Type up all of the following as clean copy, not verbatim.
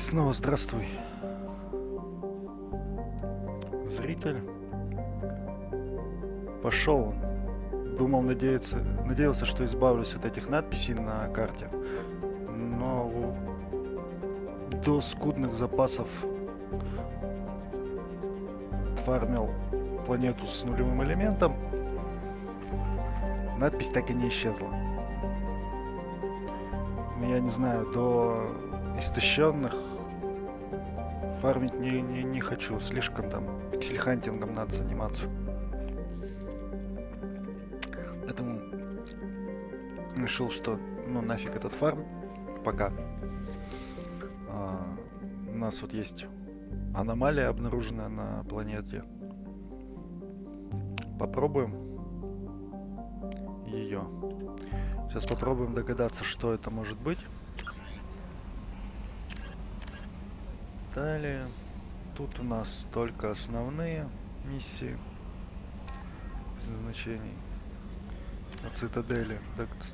снова здравствуй, зритель. Пошел. Думал, надеялся, что избавлюсь от этих надписей на карте. Но до скудных запасов фармил планету с нулевым элементом. Надпись так и не исчезла. Я не знаю, до истощенных фармить не хочу. Слишком там пиксель-хантингом надо заниматься. Поэтому решил, что ну нафиг этот фарм пока. У нас вот есть аномалия, обнаруженная на планете. Попробуем ее. Сейчас попробуем догадаться, что это может быть. Тали. Тут у нас только основные миссии значений. На цитадели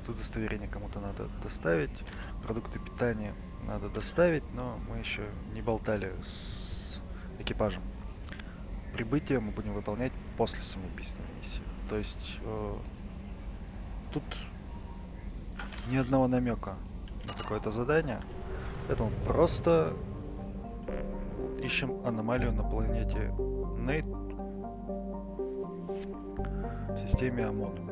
удостоверение кому-то надо доставить. Продукты питания надо доставить, но мы еще не болтали с экипажем. Прибытие мы будем выполнять после самоубийственной миссии. То есть тут ни одного намека на какое-то задание. Поэтому просто ищем аномалию на планете Нейт в системе ОМОН.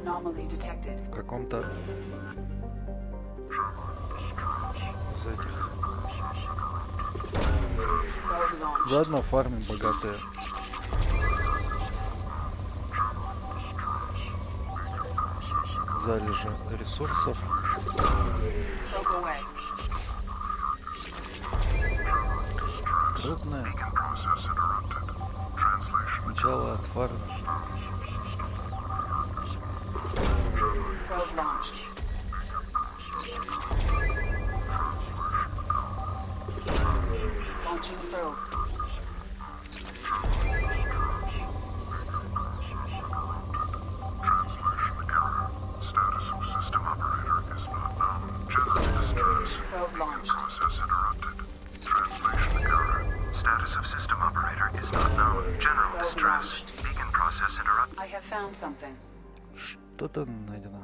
В каком-то из этих. Заодно фармим богатые. Залежи ресурсов. Крупная. Сначала от фармы. Что-то найдено.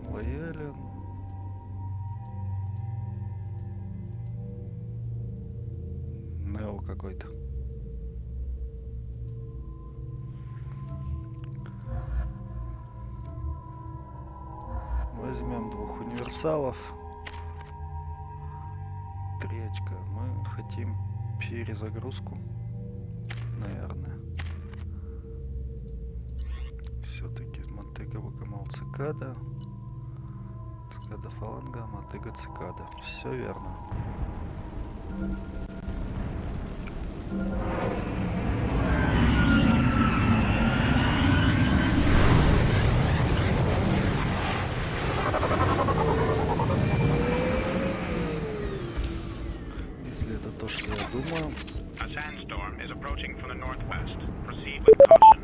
Лоялен. Какой-то. Возьмем двух универсалов. 3 очка. Мы хотим перезагрузку, наверное. Все-таки мотыга, богомол, цикада. Цикада, фаланга, мотыга, цикада. Все верно. Если это то, что я думаю. A sandstorm is approaching from the northwest. Proceed with caution.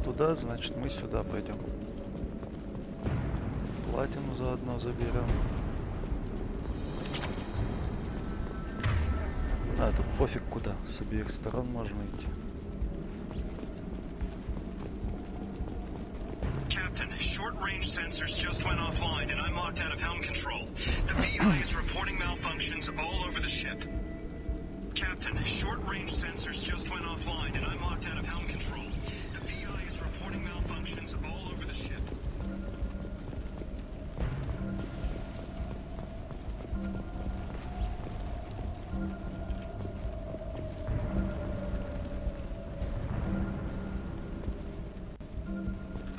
туда, значит мы сюда пойдем. Платину заодно заберем. А, тут пофиг куда, с обеих сторон можно идти. Captain, short-range sensors just went offline and I'm locked out of helm control. The VI is reporting malfunctions all over the ship. Captain, short-range sensors just went offline and I'm locked out of helm control. The VI is reporting malfunctions all over the ship.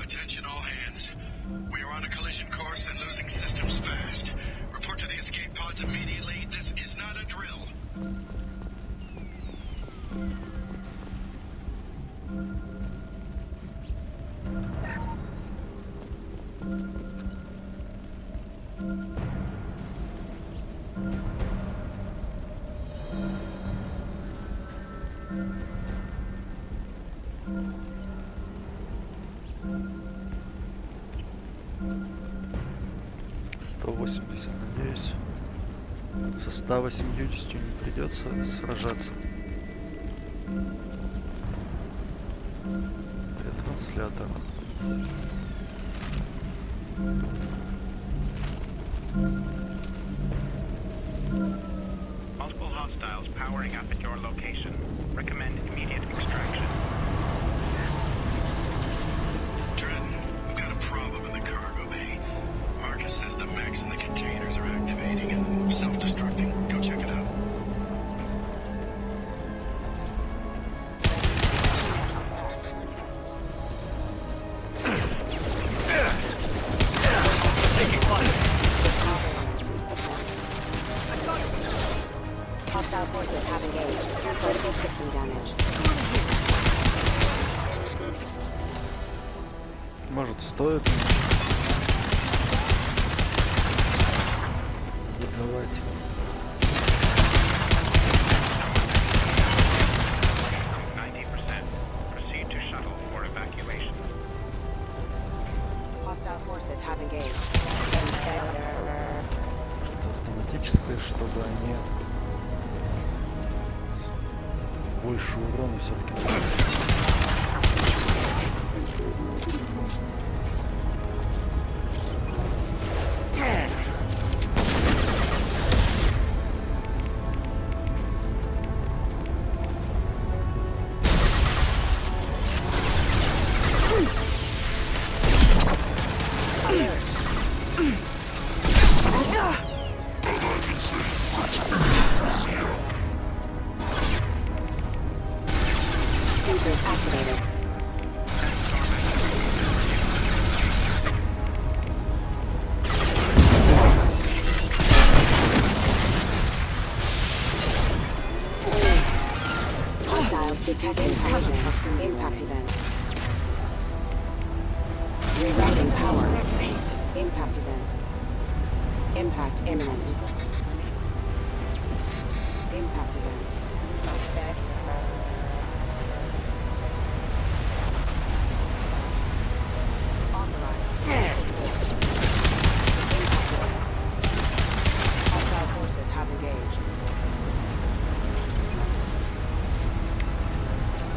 Attention all hands. We are on a collision course and losing systems fast. Report to the escape pods immediately. This is not a drill. Надеюсь, со 180 не придется сражаться. Ретранслятор. Multiple hostiles powering up at your location. Recommend immediate extraction. Trenton, we've got a problem in the cargo bay. Marcus says the mechs in the containers are activating and self-destructing. Go check it out. Hostile forces have engaged. Critical system damage. Может, стоит выдавать. 90%. Proceed to shuttle for evacuation. Hostile forces have engaged. Автоматическое, чтобы они больше урона все-таки наносят. Sensors activated. Hostiles detected impact event. Rerouting power. Impact event. Impact imminent. Impact event. Hostile forces have engaged.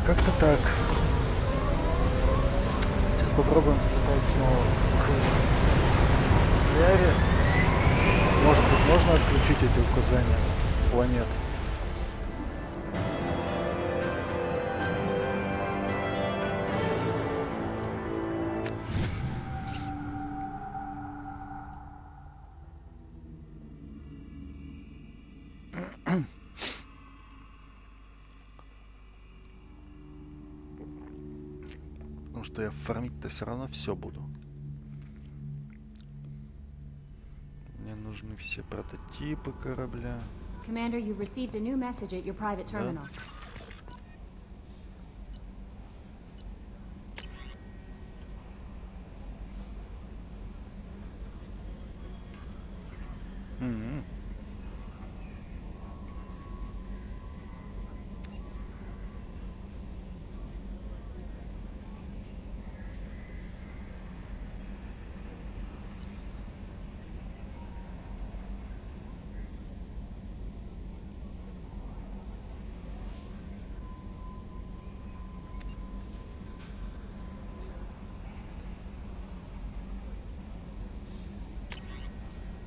Как-то так. Сейчас попробуем стартовать снова. Лиаре. Может быть, можно отключить эти указания планет? Потому что я фармить-то все равно все буду. Мне нужны все прототипы корабля. Commander, you've received a new message at your private terminal. М-м.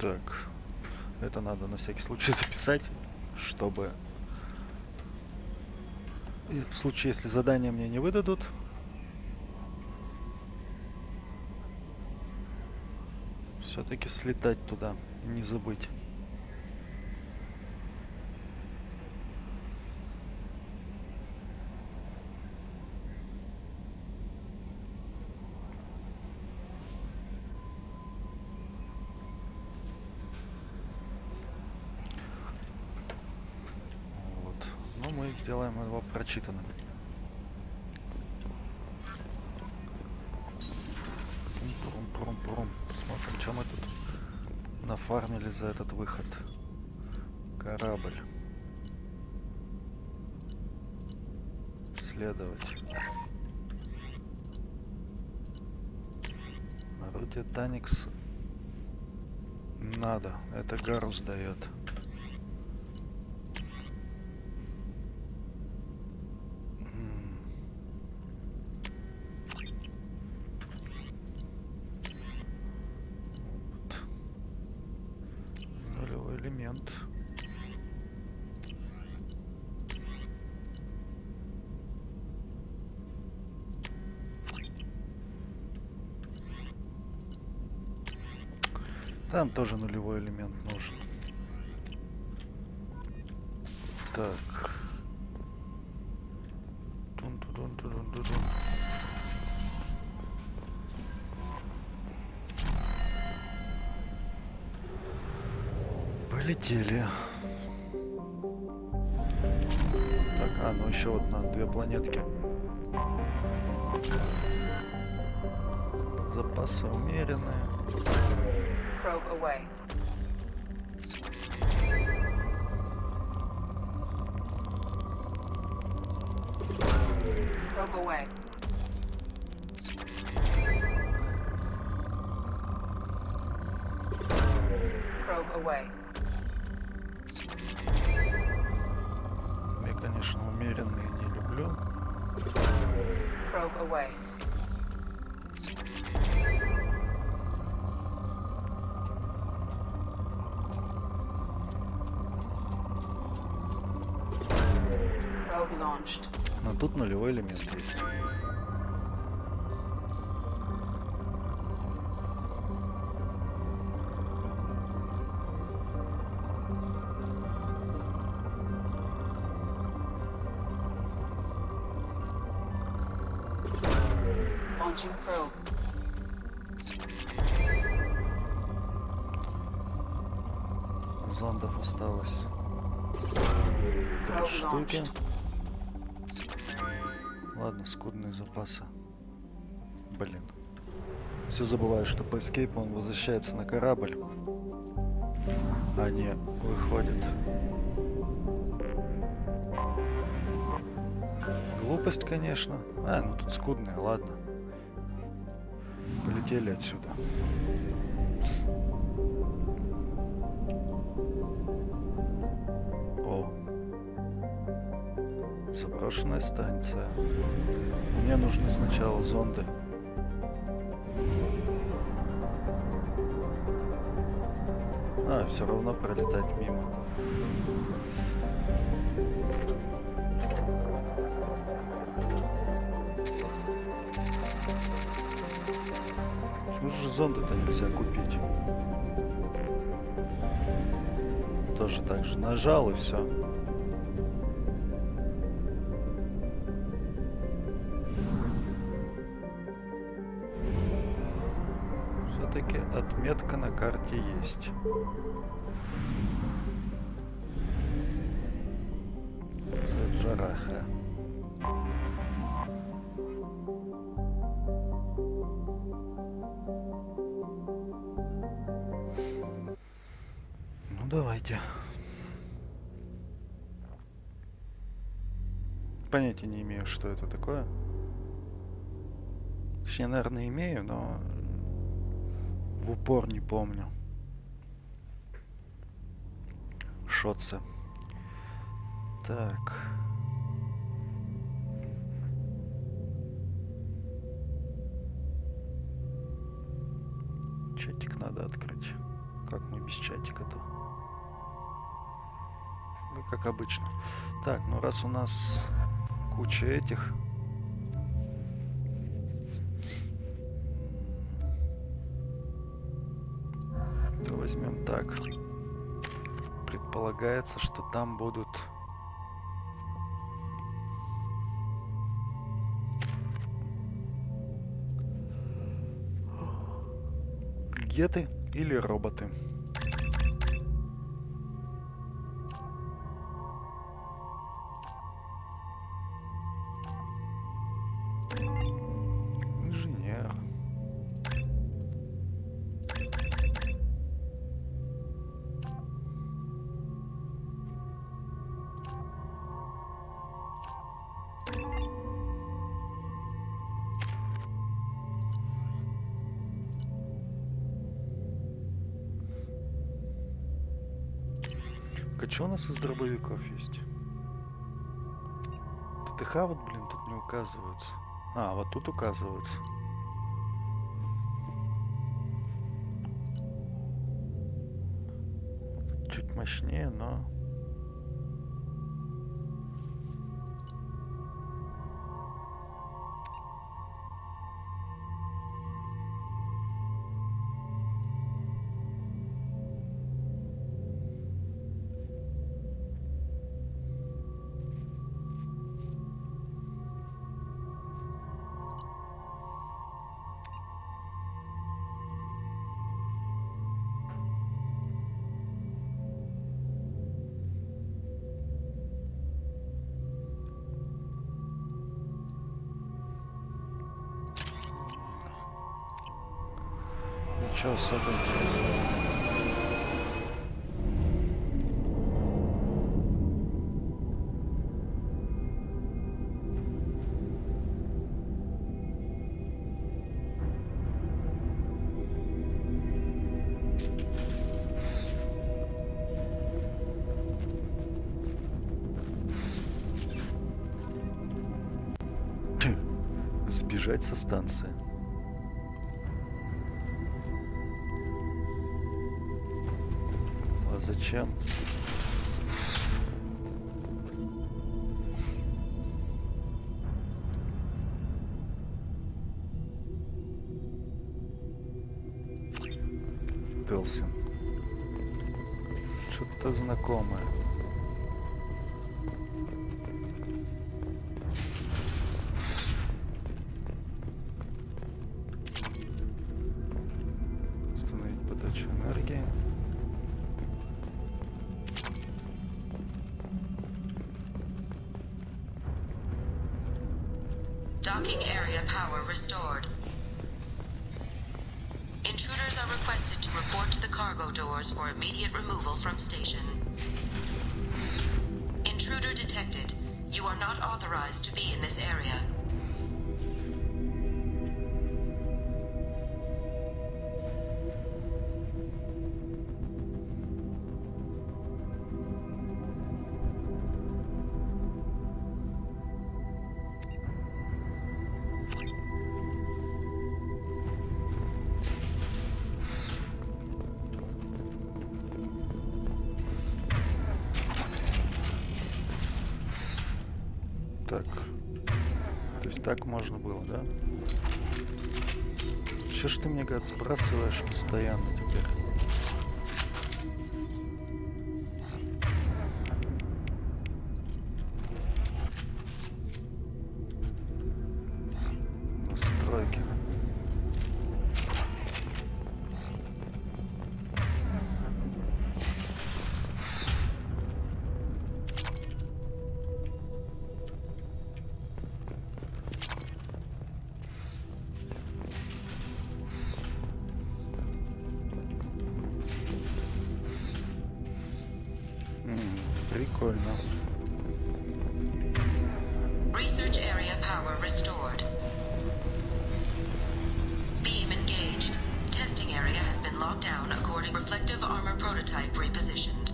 Так, это надо на всякий случай записать, чтобы в случае, если задания мне не выдадут, все-таки слетать туда и не забыть. Вот. Но мы сделаем его прочитанным. Пум-пум-пум-пум. Посмотрим, что мы тут нафармили за этот выход. Корабль. Следовать. Орудие Таникс. Надо. Это Гарус дает. Нулевой элемент. Там тоже нулевой элемент нужен. Так. Тун-тун-тун-тун-тун-тун. Полетели. Так, ну еще вот на 2 планетки. Запасы умеренные. Probe away. Probe away. Probe away. Я, конечно, умеренные не люблю. Probe away. Probe launched. Но тут нулевой элемент есть. Launching probe. Зондов осталось 3 штуки. Ладно, скудные запасы. Блин. Все забываю, что по эскейпу он возвращается на корабль, а не выходит. Глупость, конечно. Ну тут скудные, ладно. Полетели отсюда. О. Заброшенная станция. Мне нужны сначала зонды. Все равно пролетать мимо. Почему же зонды-то нельзя купить? Тоже так же нажал и все. Все-таки отметка на карте есть. Жараха. Ну давайте. Понятия не имею, что это такое. Точнее, наверное, имею, но в упор не помню. Шотцы. Так. Чатик надо открыть. как мы без чатика-то? Да, как обычно. Так, ну раз у нас куча этих... то возьмем так. Предполагается, что там будут... геты или роботы. Инженер. А что у нас из дробовиков есть? ТТХ вот, блин, тут не указываются. А, вот тут указываются. Вот чуть мощнее, но... Ничего особо интересного. Сбежать со станции. А зачем? Делсин. Что-то знакомое. Остановить подачу энергии. Docking area power restored. Intruders are requested to report to the cargo doors for immediate removal from station. Intruder detected. You are not authorized to be in this area. Так. То есть так можно было, да? Че ж ты мне, гад, сбрасываешь постоянно теперь? Настройки. Прикольно. Research area power restored. Beam engaged. Testing area has been locked down according reflective armor prototype repositioned.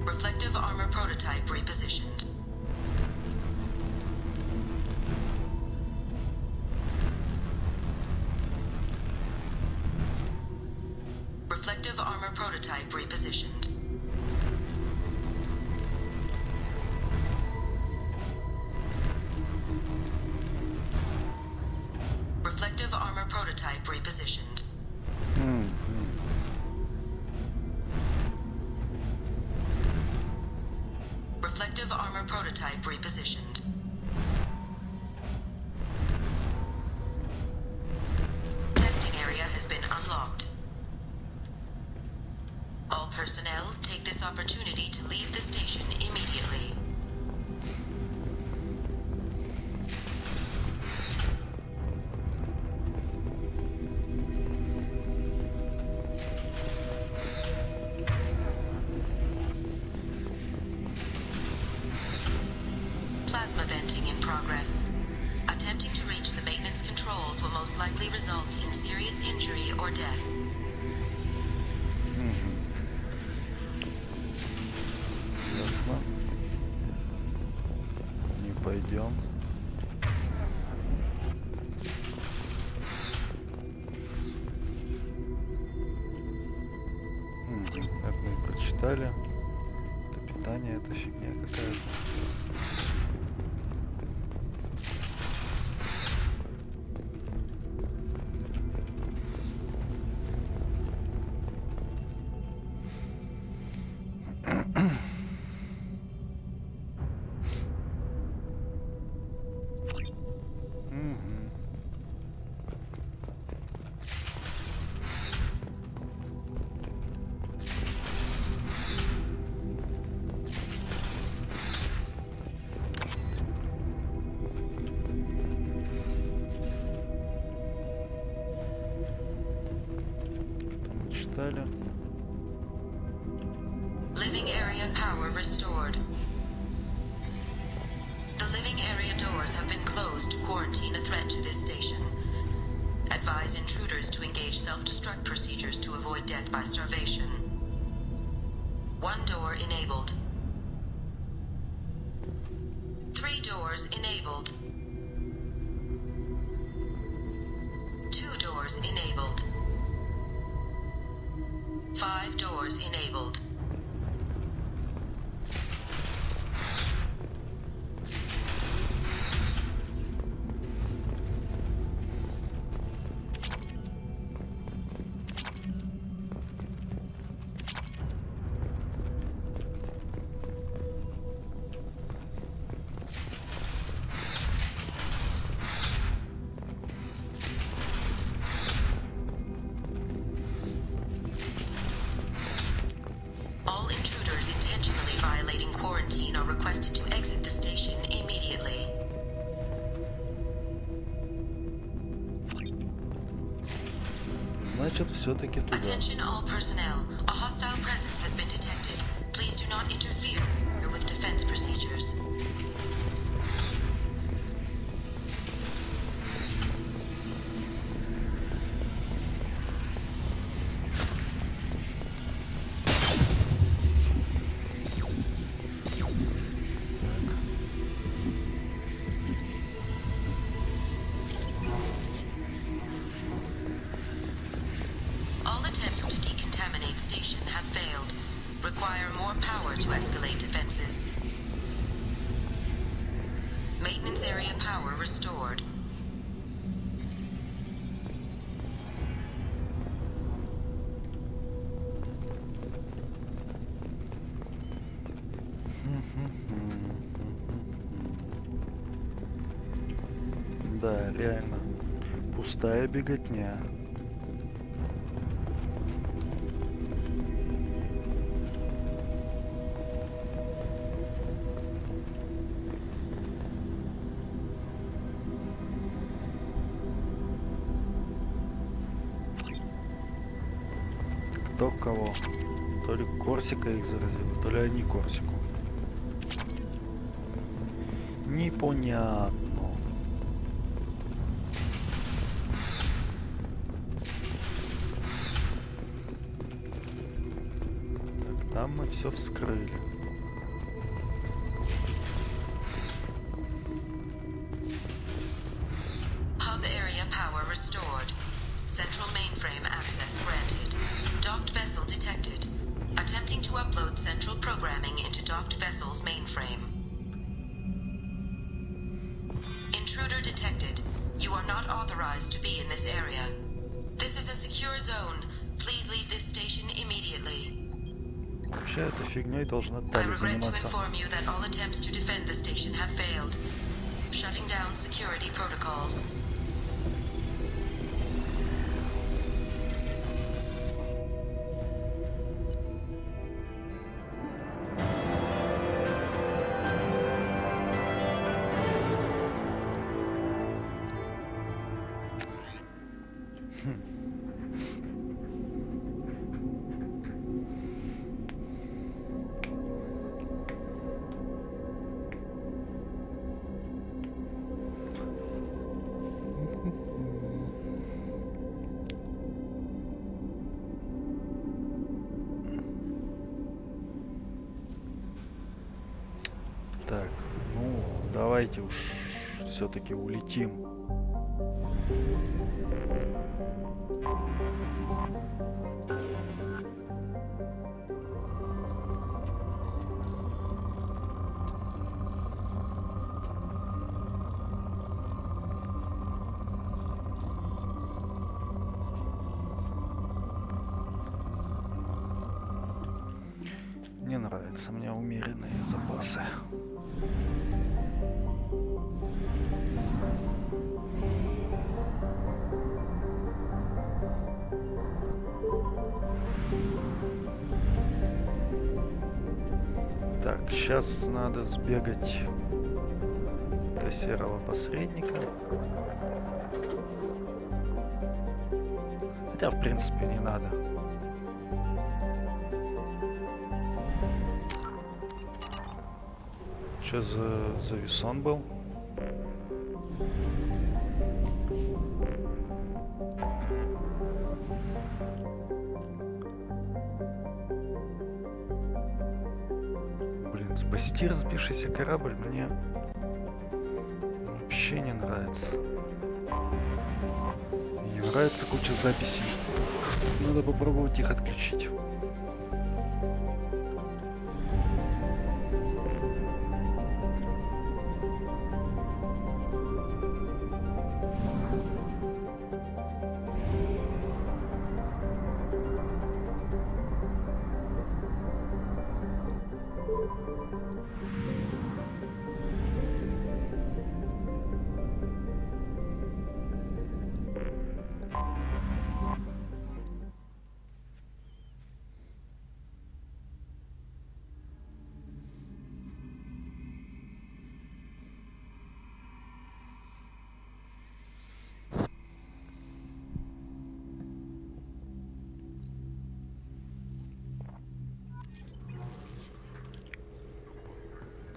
Reflective armor prototype repositioned. prototype repositioned. Reflective armor prototype repositioned. Reflective armor prototype repositioned. Testing area has been unlocked. All personnel take this opportunity to leave the station immediately. Plasma venting in progress. Attempting to reach the maintenance controls will most likely result in serious injury or death. Ясно. Не пойдем. Это мы и прочитали. Это питание, это фигня какая-то. Тали. Living area power restored. The living area doors have been closed to quarantine a threat to this station. Advise intruders to engage self-destruct procedures to avoid death by starvation. One door enabled. 3 doors enabled. 2 doors enabled. 5 doors enabled. All intruders intentionally violating quarantine are requested to exit the station immediately. Значит, все-таки туда. Attention all personnel. A hostile presence has been detected. Please do not interfere with defense procedures. All attempts to decontaminate station have failed. Require more power to escalate defenses. Maintenance area power restored. Да, реально. Пустая беготня. Кто кого? То ли Корсика их заразила, то ли они Корсику. Непонятно. Так, там мы все вскрыли. Hub area power restored. Central mainframe access granted. Docked vessel detected. Attempting to upload central programming into docked vessel's mainframe. Intruder detected. You are not authorized to be in this area. This is a secure zone. Please leave this station immediately. Вообще, этой фигней должна I Тали regret to заниматься. inform you that all attempts to defend the station have failed. Shutting down security protocols. Так, ну, давайте уж все-таки улетим. Не нравятся мне умеренные запасы. Так, сейчас надо сбегать до серого посредника. Хотя, в принципе, не надо. Что за весон был? Блин, спасти разбившийся корабль мне вообще не нравится. Не нравится куча записей. Надо попробовать их отключить.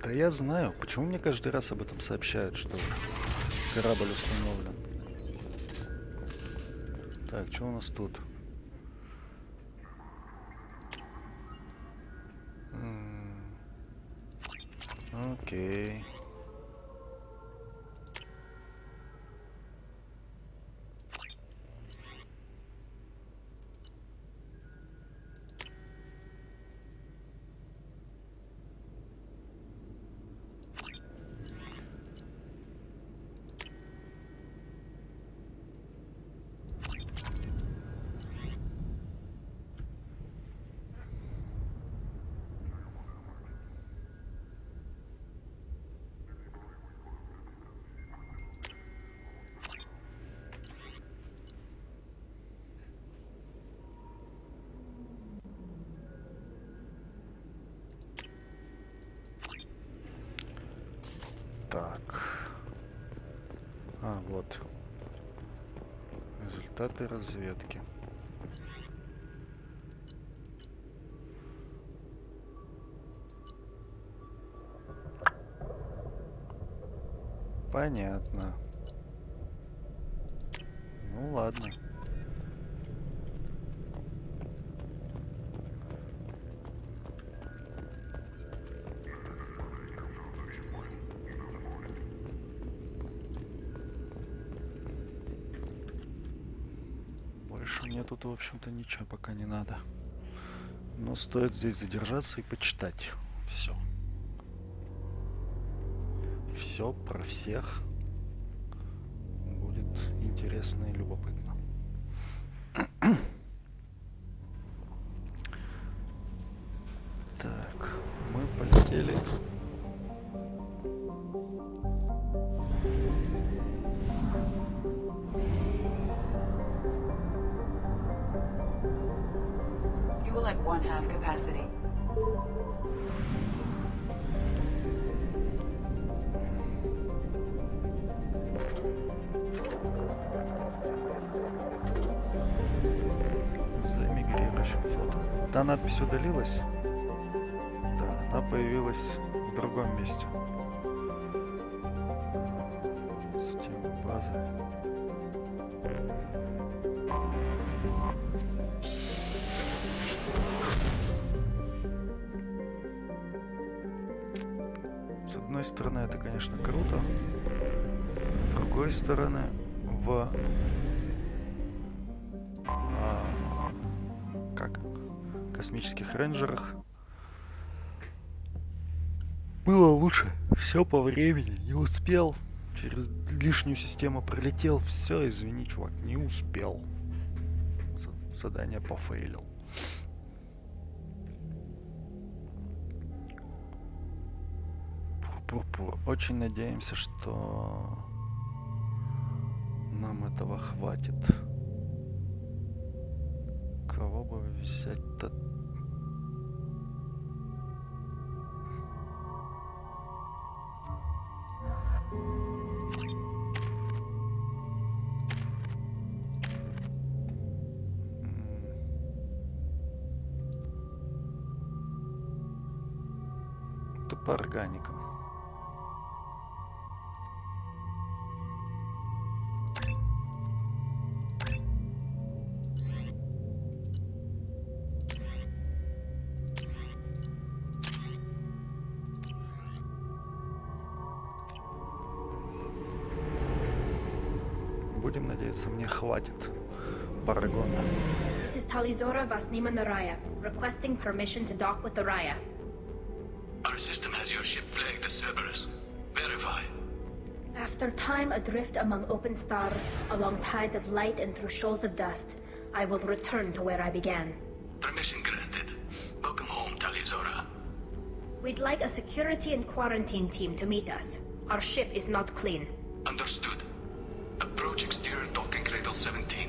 Да я знаю, почему мне каждый раз об этом сообщают, что корабль установлен. Так, что у нас тут? Окей. Так. А, вот. Результаты разведки. Понятно. Ну ладно. Больше мне тут, в общем-то, ничего пока не надо. Но стоит здесь задержаться и почитать все. Все про всех. Будет интересно и любопытно. Так, мы полетели. You will at 1/2 capacity. За мигрирующим флотом. Та надпись удалилась? Да, она появилась в другом месте. Система базы. С одной стороны, это, конечно, круто. С другой стороны, в космических рейнджерах было лучше. Все по времени. Не успел. Через лишнюю систему пролетел. Все, извини, чувак, не успел. Задание пофейлил. Пур-пур-пур. Очень надеемся, что нам этого хватит. Кого бы взять-то? То по органикам. Будем надеяться, мне хватит парагона. This is Talizora Vasniman Raya, requesting permission to dock with the Raya. Our system has your ship flagged as Cerberus. Verify. After time adrift among open stars, along tides of light and through shoals of dust, I will return to where I began. Permission granted. Welcome home, Talizora. We'd like a security and quarantine team to meet us. Our ship is not clean. Understood. Approach exterior docking cradle 17.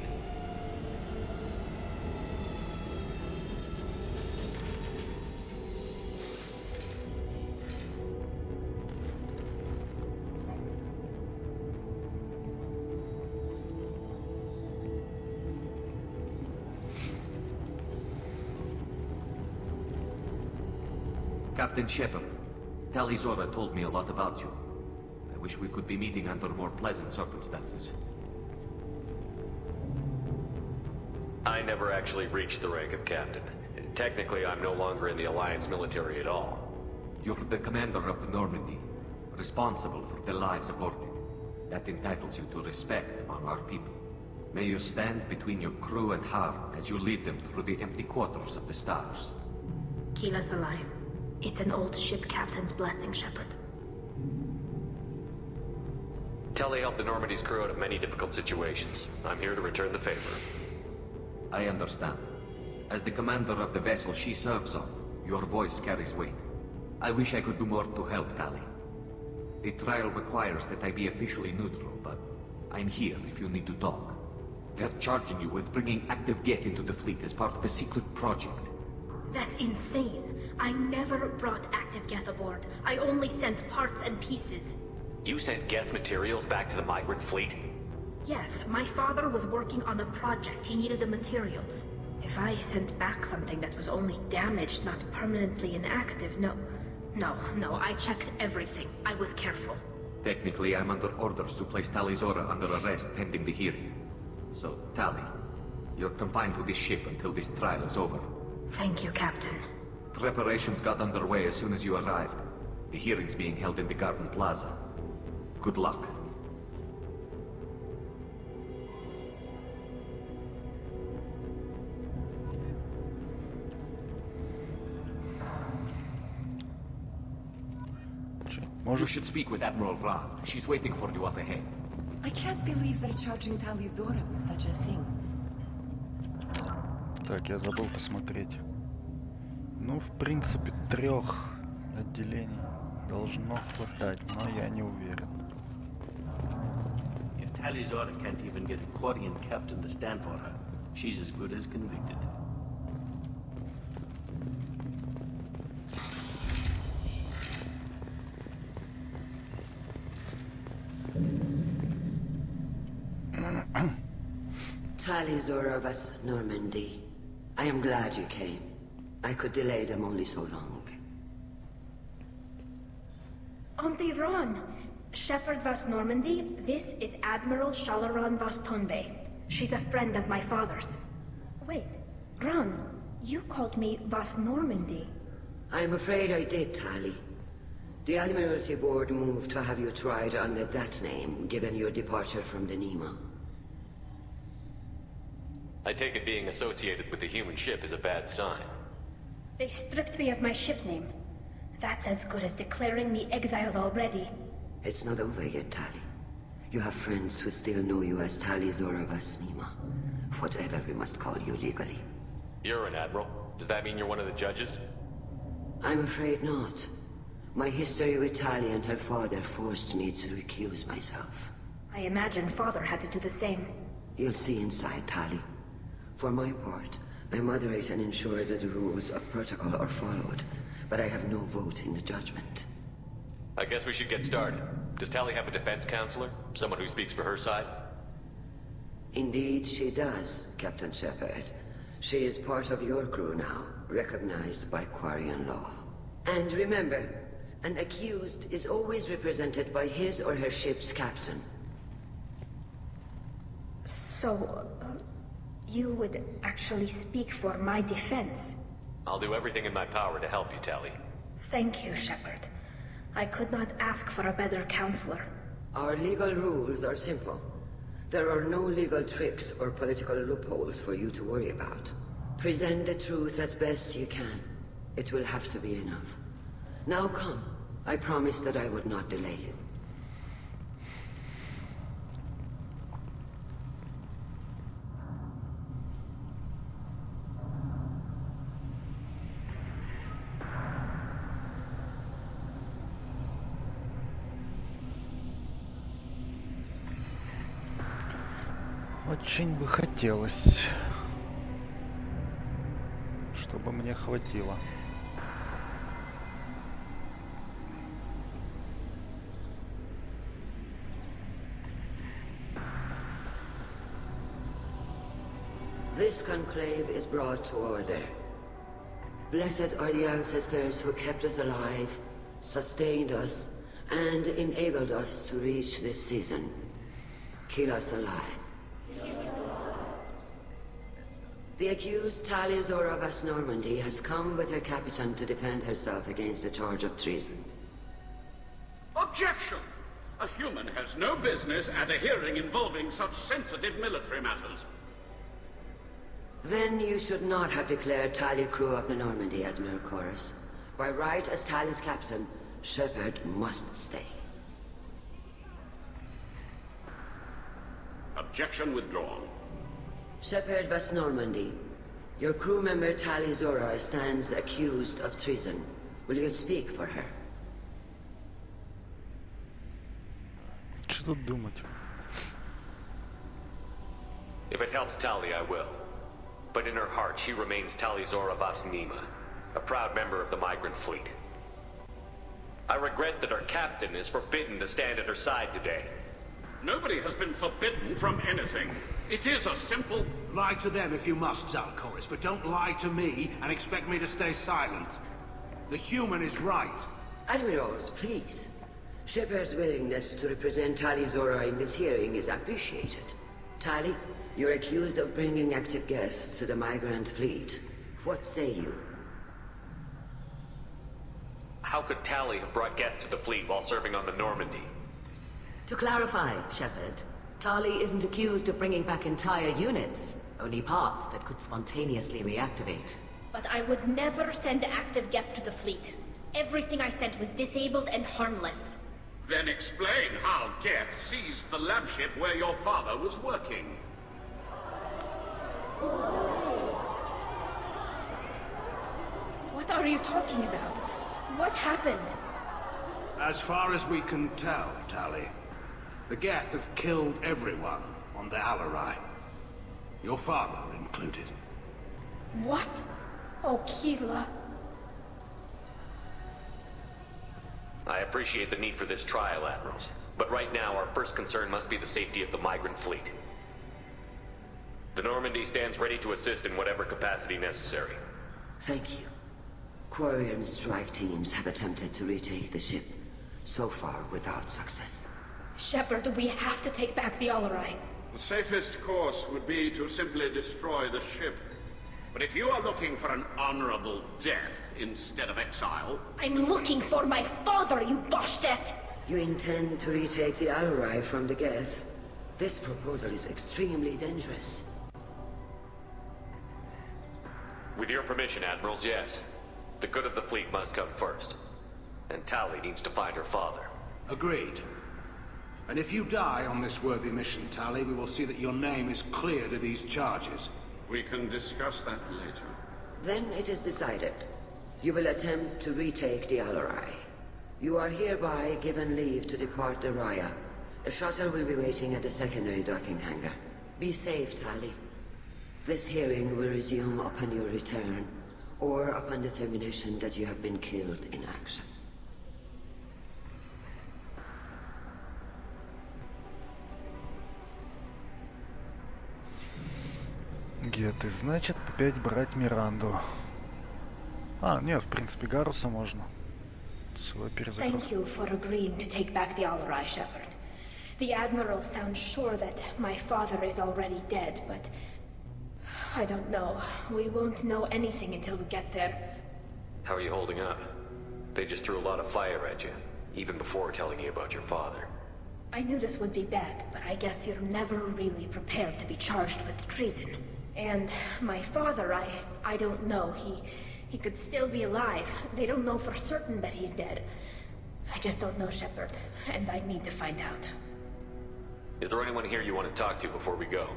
Captain Shepard, Talizora told me a lot about you. I wish we could be meeting under more pleasant circumstances. I never actually reached the rank of captain. Technically, I'm no longer in the Alliance military at all. You're the commander of the Normandy, responsible for the lives aborted. That entitles you to respect among our people. May you stand between your crew and harm as you lead them through the empty quarters of the stars. Kila Salai. It's an old ship captain's blessing, Shepard. Tali helped the Normandy's crew out of many difficult situations. I'm here to return the favor. I understand. As the commander of the vessel she serves on, your voice carries weight. I wish I could do more to help Tali. The trial requires that I be officially neutral, but I'm here if you need to talk. They're charging you with bringing active Geth into the fleet as part of a secret project. That's insane. I never brought active Geth aboard. I only sent parts and pieces. You sent Geth materials back to the migrant fleet? Yes, my father was working on a project. He needed the materials. If I sent back something that was only damaged, not permanently inactive, no, I checked everything. I was careful. Technically, I'm under orders to place Talizora under arrest pending the hearing. So, Tali, you're confined to this ship until this trial is over. Thank you, Captain. Preparations got underway as soon as you arrived. The hearing's being held in the Garden Plaza. Good luck. You should speak with Admiral Ra. She's waiting for you up ahead. I can't believe they're charging Tali Zora with such a thing. Так, я забыл посмотреть. Ну, в принципе, 3 отделений должно хватать, но я не уверен. If Tali Zora can't even get a Quarian captain to stand for her, she's as good as convicted. Tali Zora of us, Normandy. I am glad you came. I could delay them only so long. Auntie Ron, Shepherd Vas Normandy, this is Admiral Shalaran Vas Tonbe. She's a friend of my father's. Wait, Ron, you called me Vas Normandy. I'm afraid I did, Tali. The Admiralty Board moved to have you tried under that name, given your departure from the Nima. I take it being associated with the human ship is a bad sign. They stripped me of my ship name. That's as good as declaring me exiled already. It's not over yet, Tali. You have friends who still know you as Tali Zora Vas Nima. Whatever we must call you legally. You're an admiral. Does that mean you're one of the judges? I'm afraid not. My history with Tali and her father forced me to recuse myself. I imagine father had to do the same. You'll see inside, Tali. For my part, I moderate and ensure that the rules of protocol are followed, but I have no vote in the judgment. I guess we should get started. Does Tali have a defense counselor? Someone who speaks for her side? Indeed, she does, Captain Shepard. She is part of your crew now, recognized by Quarian law. And remember, an accused is always represented by his or her ship's captain. So, you would actually speak for my defense? I'll do everything in my power to help you, Tali. Thank you, Shepard. I could not ask for a better counselor. Our legal rules are simple. There are no legal tricks or political loopholes for you to worry about. Present the truth as best you can. It will have to be enough. Now come. I promised that I would not delay you. Очень бы хотелось, чтобы мне хватило. This conclave is brought to order. Blessed are the ancestors who kept us alive, sustained us, and enabled us to reach this season. Keep us alive. The accused Tali Zora Vas Normandy has come with her captain to defend herself against a charge of treason. Objection! A human has no business at a hearing involving such sensitive military matters. Then you should not have declared Tali crew of the Normandy, Admiral Chorus. By right as Tali's captain, Shepard must stay. Objection withdrawn. Shepard Vas Normandy, your crew member Tali Zora stands accused of treason. Will you speak for her? Что тут думать? If it helps Tali, I will. But in her heart, she remains Tali Zora Vas Nima, a proud member of the migrant fleet. I regret that our captain is forbidden to stand at her side today. Nobody has been forbidden from anything. It is a simple... Lie to them if you must, Zalcoris, but don't lie to me and expect me to stay silent. The human is right. Admirals, please. Shepard's willingness to represent Tali Zora in this hearing is appreciated. Tali, you're accused of bringing active guests to the migrant fleet. What say you? How could Tali have brought guests to the fleet while serving on the Normandy? To clarify, Shepard, Tali isn't accused of bringing back entire units, only parts that could spontaneously reactivate. But I would never send active guests to the fleet. Everything I sent was disabled and harmless. Then explain how Geth seized the lab ship where your father was working. What are you talking about? What happened? As far as we can tell, Tali, the Geth have killed everyone on the Alarai. Your father included. What? Oh, Keela. I appreciate the need for this trial, Admirals. But right now, our first concern must be the safety of the migrant fleet. The Normandy stands ready to assist in whatever capacity necessary. Thank you. Quarry and strike teams have attempted to retake the ship, so far without success. Shepard, we have to take back the Alarai. The safest course would be to simply destroy the ship. But if you are looking for an honorable death instead of exile... I'm looking for my father, you Boshtet! You intend to retake the Alarai from the Geth? This proposal is extremely dangerous. With your permission, Admirals, yes. The good of the fleet must come first. And Tali needs to find her father. Agreed. And if you die on this worthy mission, Tali, we will see that your name is cleared of these charges. We can discuss that later. Then it is decided. You will attempt to retake the Alarai. You are hereby given leave to depart the Raya. A shuttle will be waiting at the secondary docking hangar. Be safe, Tali. This hearing will resume upon your return, or upon determination that you have been killed in action. Геты, значит, опять брать Миранду. А, нет, в принципе, Гаруса можно. Свой перезагруз. Thank you for agreeing to take back the Alarai, Shepard. The Admiral sounds sure that my father is already dead, but... I don't know. We won't know anything until we get there. How are you holding up? They just threw a lot of fire at you, even before telling you about your father. I knew this would be bad, but I guess you're never really prepared to be charged with treason. And my father, I don't know. He could still be alive. They don't know for certain that he's dead. I just don't know, Shepard, and I need to find out. Is there anyone here you want to talk to before we go?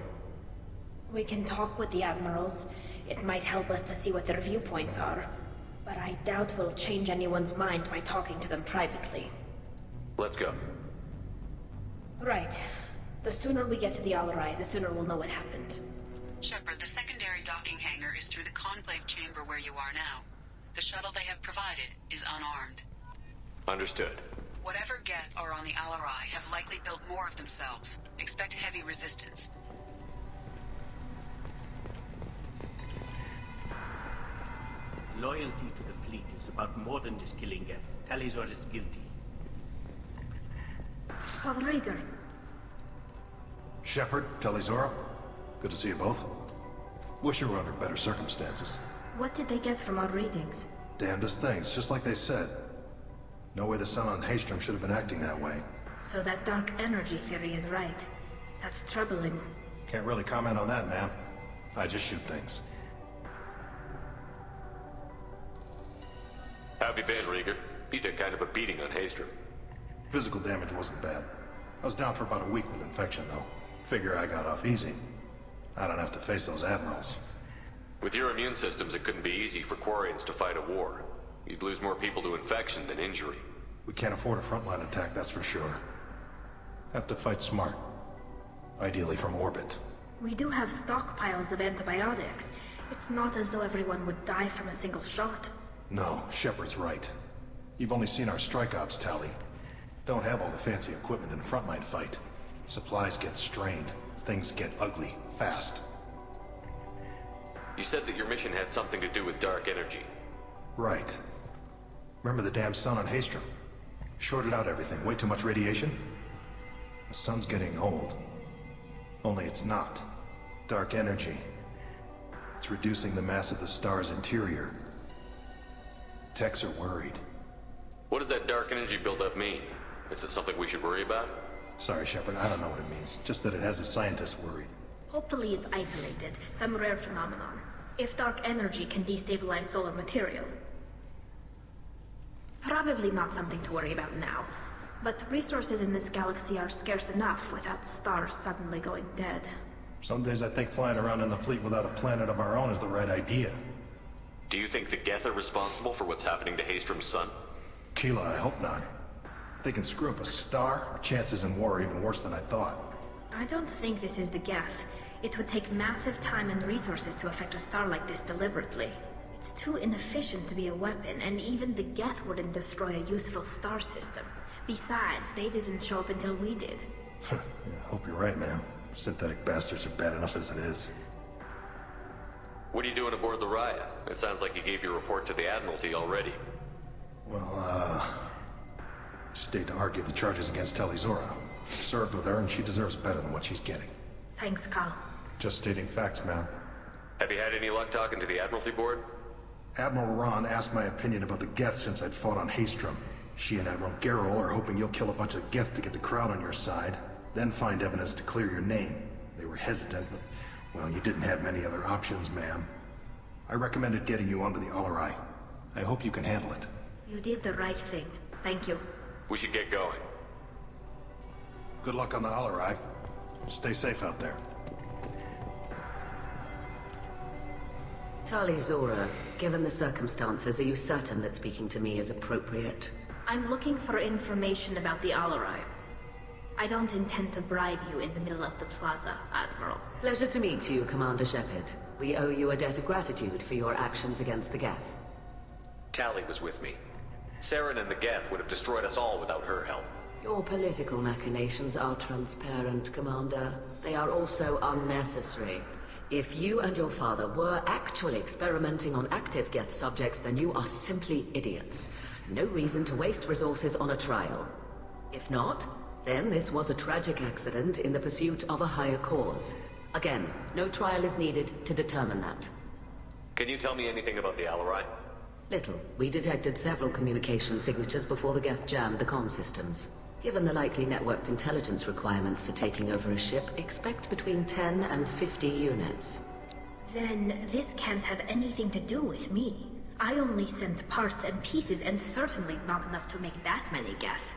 We can talk with the Admirals. It might help us to see what their viewpoints are. But I doubt we'll change anyone's mind by talking to them privately. Let's go. Right. The sooner we get to the Alarai, the sooner we'll know what happened. Shepard, the secondary docking hangar is through the conclave chamber where you are now. The shuttle they have provided is unarmed. Understood. Whatever Geth are on the Alarai have likely built more of themselves. Expect heavy resistance. Loyalty to the fleet is about more than just killing Geth. Talizor is guilty. Outrigger. Shepard, Talizora, good to see you both. Wish you were under better circumstances. What did they get from our readings? Damnedest things, just like they said. No way the sun on Haystrom should have been acting that way. So that dark energy theory is right. That's troubling. Can't really comment on that, ma'am. I just shoot things. How have you been, Rieger? You took kind of a beating on Haystrom. Physical damage wasn't bad. I was down for about a week with infection, though. Figure I got off easy. I don't have to face those admirals. With your immune systems, it couldn't be easy for Quarians to fight a war. You'd lose more people to infection than injury. We can't afford a frontline attack, that's for sure. Have to fight smart. Ideally from orbit. We do have stockpiles of antibiotics. It's not as though everyone would die from a single shot. No, Shepard's right. You've only seen our strike ops, Tali. Don't have all the fancy equipment in a frontline fight. Supplies get strained. Things get ugly, fast. You said that your mission had something to do with dark energy. Right. Remember the damn sun on Haystrom? Shorted out everything. Way too much radiation? The sun's getting old. Only it's not. Dark energy. It's reducing the mass of the star's interior. Techs are worried. What does that dark energy buildup mean? Is it something we should worry about? Sorry, Shepard, I don't know what it means. Just that it has the scientists worried. Hopefully it's isolated, some rare phenomenon. If dark energy can destabilize solar material. Probably not something to worry about now. But resources in this galaxy are scarce enough without stars suddenly going dead. Some days I think flying around in the fleet without a planet of our own is the right idea. Do you think the Geth are responsible for what's happening to Hastrom's son? Keela, I hope not. If they can screw up a star, our chances in war are even worse than I thought. I don't think this is the Geth. It would take massive time and resources to affect a star like this deliberately. It's too inefficient to be a weapon, and even the Geth wouldn't destroy a useful star system. Besides, they didn't show up until we did. Yeah, hope you're right, man. Synthetic bastards are bad enough as it is. What are you doing aboard the Raya? It sounds like you gave your report to the Admiralty already. Well, I stayed to argue the charges against Tali Zora. Served with her, and she deserves better than what she's getting. Thanks, Carl. Just stating facts, ma'am. Have you had any luck talking to the Admiralty board? Admiral Ron asked my opinion about the Geth since I'd fought on Hastrom. She and Admiral Garrel are hoping you'll kill a bunch of Geth to get the crowd on your side, then find evidence to clear your name. They were hesitant, but, well, you didn't have many other options, ma'am. I recommended getting you onto the Alarai. I hope you can handle it. You did the right thing. Thank you. We should get going. Good luck on the Alarai. Stay safe out there. Tali Zora, given the circumstances, are you certain that speaking to me is appropriate? I'm looking for information about the Alarai. I don't intend to bribe you in the middle of the plaza, Admiral. Pleasure to meet you, Commander Shepard. We owe you a debt of gratitude for your actions against the Geth. Tali was with me. Saren and the Geth would have destroyed us all without her help. Your political machinations are transparent, Commander. They are also unnecessary. If you and your father were actually experimenting on active Geth subjects, then you are simply idiots. No reason to waste resources on a trial. If not, then this was a tragic accident in the pursuit of a higher cause. Again, no trial is needed to determine that. Can you tell me anything about the Alarai? Little. We detected several communication signatures before the Geth jammed the comm systems. Given the likely networked intelligence requirements for taking over a ship, expect between 10 and 50 units. Then this can't have anything to do with me. I only sent parts and pieces, and certainly not enough to make that many Geth.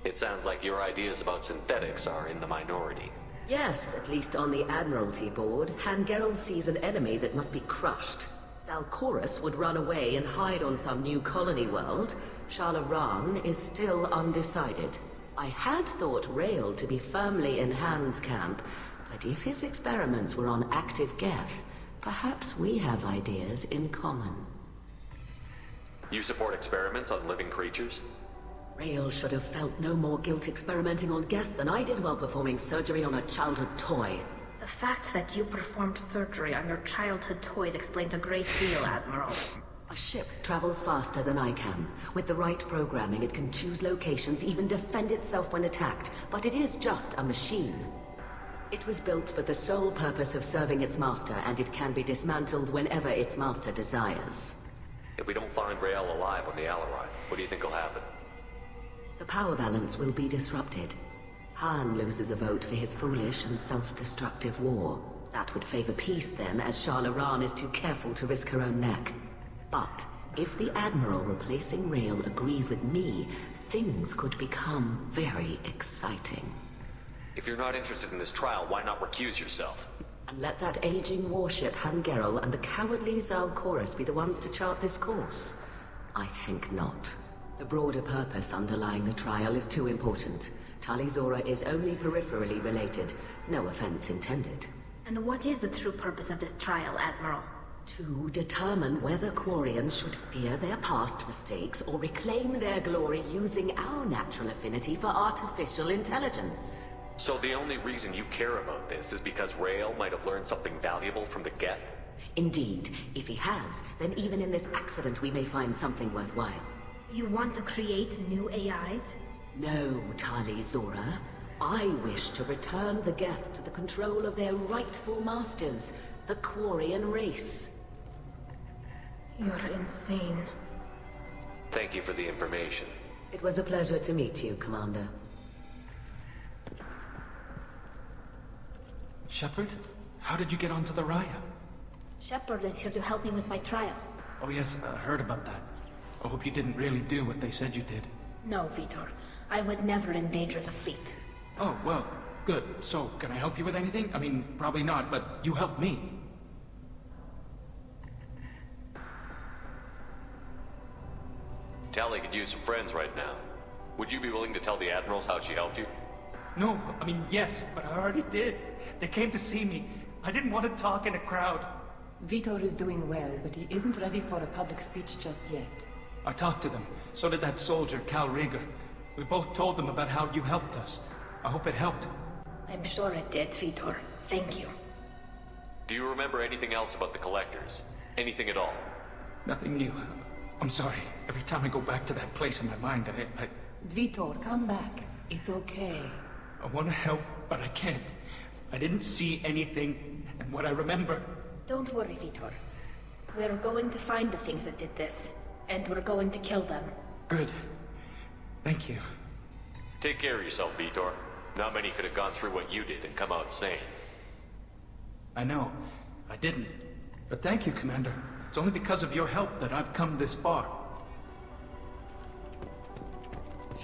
It sounds like your ideas about synthetics are in the minority. Yes, at least on the Admiralty board, Han Gerrel sees an enemy that must be crushed. Zalcorus would run away and hide on some new colony world. Shalaran is still undecided. I had thought Rael to be firmly in Han's camp, but if his experiments were on active Geth, perhaps we have ideas in common. You support experiments on living creatures? Rael should have felt no more guilt experimenting on Geth than I did while performing surgery on a childhood toy. The fact that you performed surgery on your childhood toys explains a great deal, Admiral. A ship travels faster than I can. With the right programming, it can choose locations, even defend itself when attacked. But it is just a machine. It was built for the sole purpose of serving its master, and it can be dismantled whenever its master desires. If we don't find Rael alive on the Alarai, what do you think will happen? The power balance will be disrupted. Han loses a vote for his foolish and self-destructive war. That would favor peace then, as Shalaran is too careful to risk her own neck. But if the Admiral replacing Rael agrees with me, things could become very exciting. If you're not interested in this trial, why not recuse yourself? And let that aging warship Han Gerrel and the cowardly Zalcorus be the ones to chart this course? I think not. The broader purpose underlying the trial is too important. Tali Zora is only peripherally related. No offense intended. And what is the true purpose of this trial, Admiral? To determine whether Quarians should fear their past mistakes or reclaim their glory using our natural affinity for artificial intelligence. So the only reason you care about this is because Rael might have learned something valuable from the Geth? Indeed. If he has, then even in this accident we may find something worthwhile. You want to create new AIs? No, Tali Zora. I wish to return the Geth to the control of their rightful masters, the Quarian race. You're insane. Thank you for the information. It was a pleasure to meet you, Commander. Shepard? How did you get onto the Raya? Shepard is here to help me with my trial. Oh yes, I heard about that. I hope you didn't really do what they said you did. No, Vitor. I would never endanger the fleet. Oh, well, good. So, can I help you with anything? I mean, probably not, but you helped me. Tali could use some friends right now. Would you be willing to tell the admirals how she helped you? No, I mean, yes, but I already did. They came to see me. I didn't want to talk in a crowd. Vitor is doing well, but he isn't ready for a public speech just yet. I talked to them. So did that soldier, Cal Rieger. We both told them about how you helped us. I hope it helped. I'm sure it did, Vitor. Thank you. Do you remember anything else about the collectors? Anything at all? Nothing new. I'm sorry. Every time I go back to that place in my mind, I Vitor, come back. It's okay. I want to help, but I can't. I didn't see anything, and what I remember... Don't worry, Vitor. We're going to find the things that did this, and we're going to kill them. Good. Thank you. Take care of yourself, Vitor. Not many could have gone through what you did and come out sane. I know. I didn't. But thank you, Commander. It's only because of your help that I've come this far.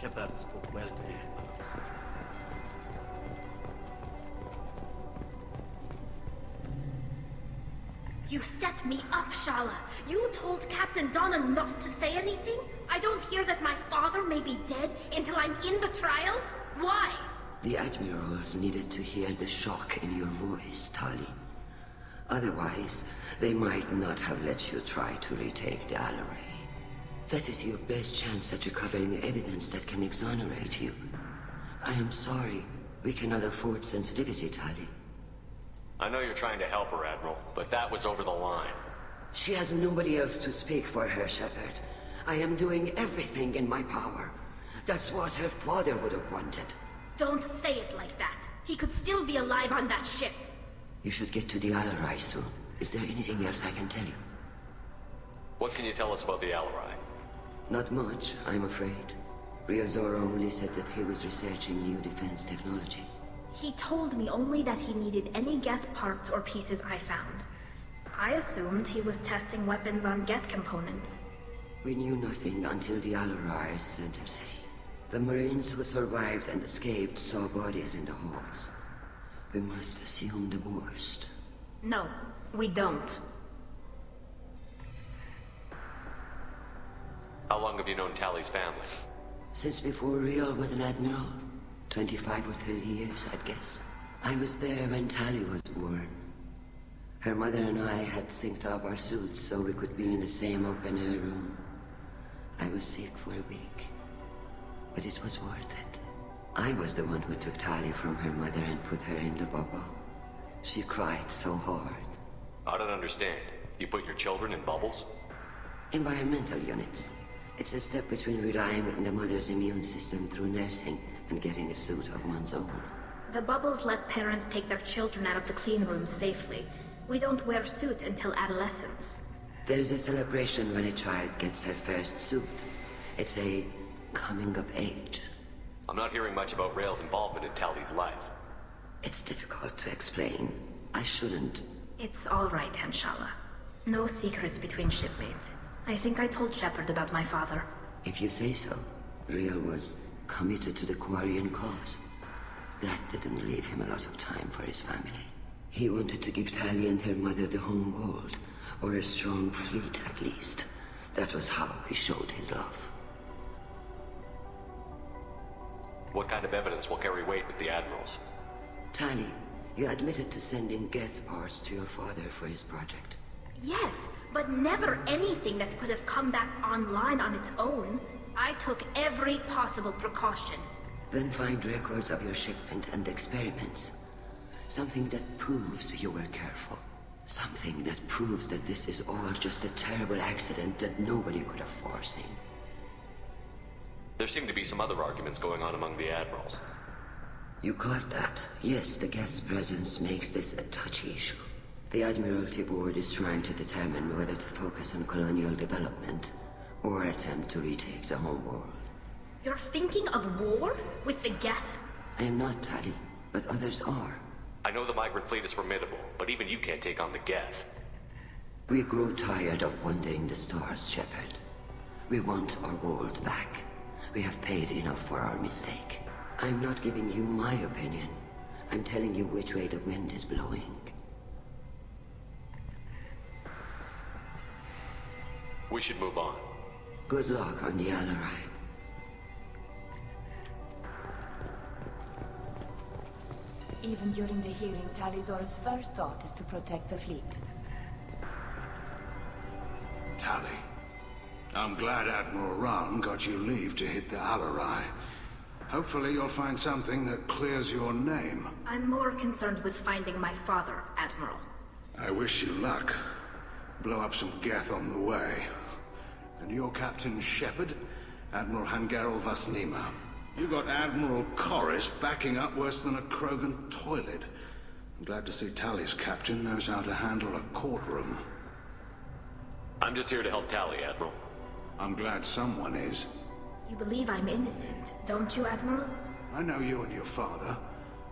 Shepard spoke well to you. You set me up, Shala. You told Captain Donna not to say anything? I don't hear that my father may be dead until I'm in the trial? Why? The admirals needed to hear the shock in your voice, Tali. Otherwise, they might not have let you try to retake the Liare. That is your best chance at recovering evidence that can exonerate you. I am sorry. We cannot afford sensitivity, Tali. I know you're trying to help her, Admiral, but that was over the line. She has nobody else to speak for her, Shepard. I am doing everything in my power. That's what her father would have wanted. Don't say it like that. He could still be alive on that ship. You should get to the Liare soon. Is there anything else I can tell you? What can you tell us about the Liare? Not much, I'm afraid. Ryozora only said that he was researching new defense technology. He told me only that he needed any Geth parts or pieces I found. I assumed he was testing weapons on Geth components. We knew nothing until the Liare sent him. The Marines who survived and escaped saw bodies in the halls. We must assume the worst. No, we don't. How long have you known Tali's family? Since before Riel was an admiral. 25 or 30 years, I'd guess. I was there when Tali was born. Her mother and I had synced up our suits so we could be in the same open-air room. I was sick for a week, but it was worth it. I was the one who took Tali from her mother and put her in the bubble. She cried so hard. I don't understand. You put your children in bubbles? Environmental units. It's a step between relying on the mother's immune system through nursing and getting a suit of one's own. The bubbles let parents take their children out of the clean rooms safely. We don't wear suits until adolescence. There's a celebration when a child gets her first suit. It's a coming of age. I'm not hearing much about Rael's involvement in Tali's life. It's difficult to explain. I shouldn't. It's all right, Anshala. No secrets between shipmates. I think I told Shepard about my father. If you say so. Riel was committed to the Quarian cause. That didn't leave him a lot of time for his family. He wanted to give Tali and her mother the home world, or a strong fleet at least. That was how he showed his love. What kind of evidence will carry weight with the admirals? Tali, you admitted to sending Geth parts to your father for his project. Yes, but never anything that could have come back online on its own. I took every possible precaution. Then find records of your shipment and experiments. Something that proves you were careful. Something that proves that this is all just a terrible accident that nobody could have foreseen. There seem to be some other arguments going on among the admirals. You caught that? Yes, the Geth's presence makes this a touchy issue. The Admiralty Board is trying to determine whether to focus on colonial development or attempt to retake the home world. You're thinking of war? With the Geth? I am not, Tali, but others are. I know the migrant fleet is formidable, but even you can't take on the Geth. We grow tired of wandering the stars, Shepard. We want our world back. We have paid enough for our mistake. I'm not giving you my opinion. I'm telling you which way the wind is blowing. We should move on. Good luck on the Alarai. Even during the hearing, Tali's first thought is to protect the fleet. Tali, I'm glad Admiral Rahn got you leave to hit the Alarai. Hopefully you'll find something that clears your name. I'm more concerned with finding my father, Admiral. I wish you luck. Blow up some Geth on the way. And your Captain Shepard, Admiral Hangarel Vasnima. You got Admiral Corris backing up worse than a Krogan toilet. I'm glad to see Tali's captain knows how to handle a courtroom. I'm just here to help Tali, Admiral. I'm glad someone is. You believe I'm innocent, don't you, Admiral? I know you and your father.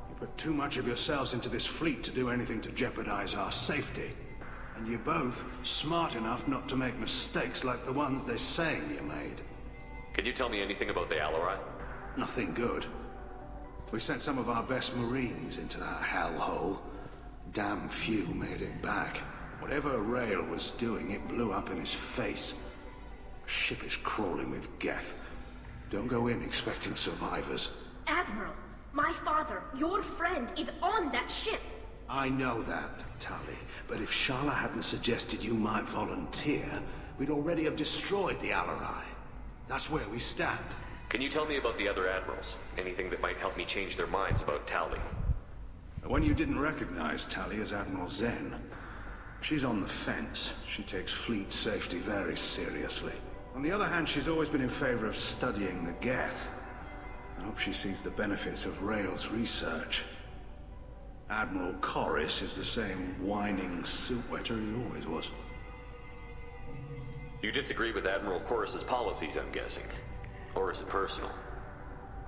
You put too much of yourselves into this fleet to do anything to jeopardize our safety. And you're both smart enough not to make mistakes like the ones they're saying you made. Can you tell me anything about the Alarai? Nothing good. We sent some of our best Marines into that hellhole. Damn few made it back. Whatever Rail was doing, it blew up in his face. The ship is crawling with Geth. Don't go in expecting survivors. Admiral, my father, your friend, is on that ship. I know that, Tali, but if Shala hadn't suggested you might volunteer, we'd already have destroyed the Alarai. That's where we stand. Can you tell me about the other admirals? Anything that might help me change their minds about Tali? When you didn't recognize Tali as Admiral Zen, she's on the fence. She takes fleet safety very seriously. On the other hand, she's always been in favor of studying the Geth. I hope she sees the benefits of Rail's research. Admiral Corris is the same whining suit wetter he always was. You disagree with Admiral Corris's policies, I'm guessing. Or is it personal?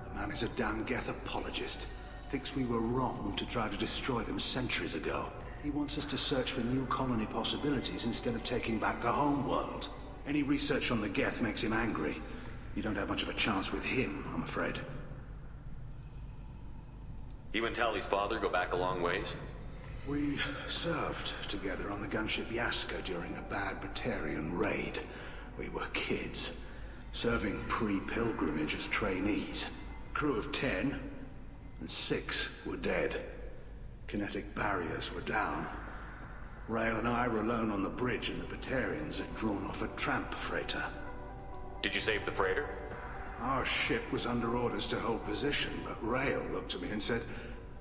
The man is a damn Geth apologist. Thinks we were wrong to try to destroy them centuries ago. He wants us to search for new colony possibilities instead of taking back the home world. Any research on the Geth makes him angry. You don't have much of a chance with him, I'm afraid. You and Tali's father go back a long ways? We served together on the gunship Yaska during a bad Batarian raid. We were kids, serving pre-pilgrimage as trainees. Crew of 10, and 6 were dead. Kinetic barriers were down. Rail and I were alone on the bridge, and the Batarians had drawn off a tramp freighter. Did you save the freighter? Our ship was under orders to hold position, but Rail looked at me and said,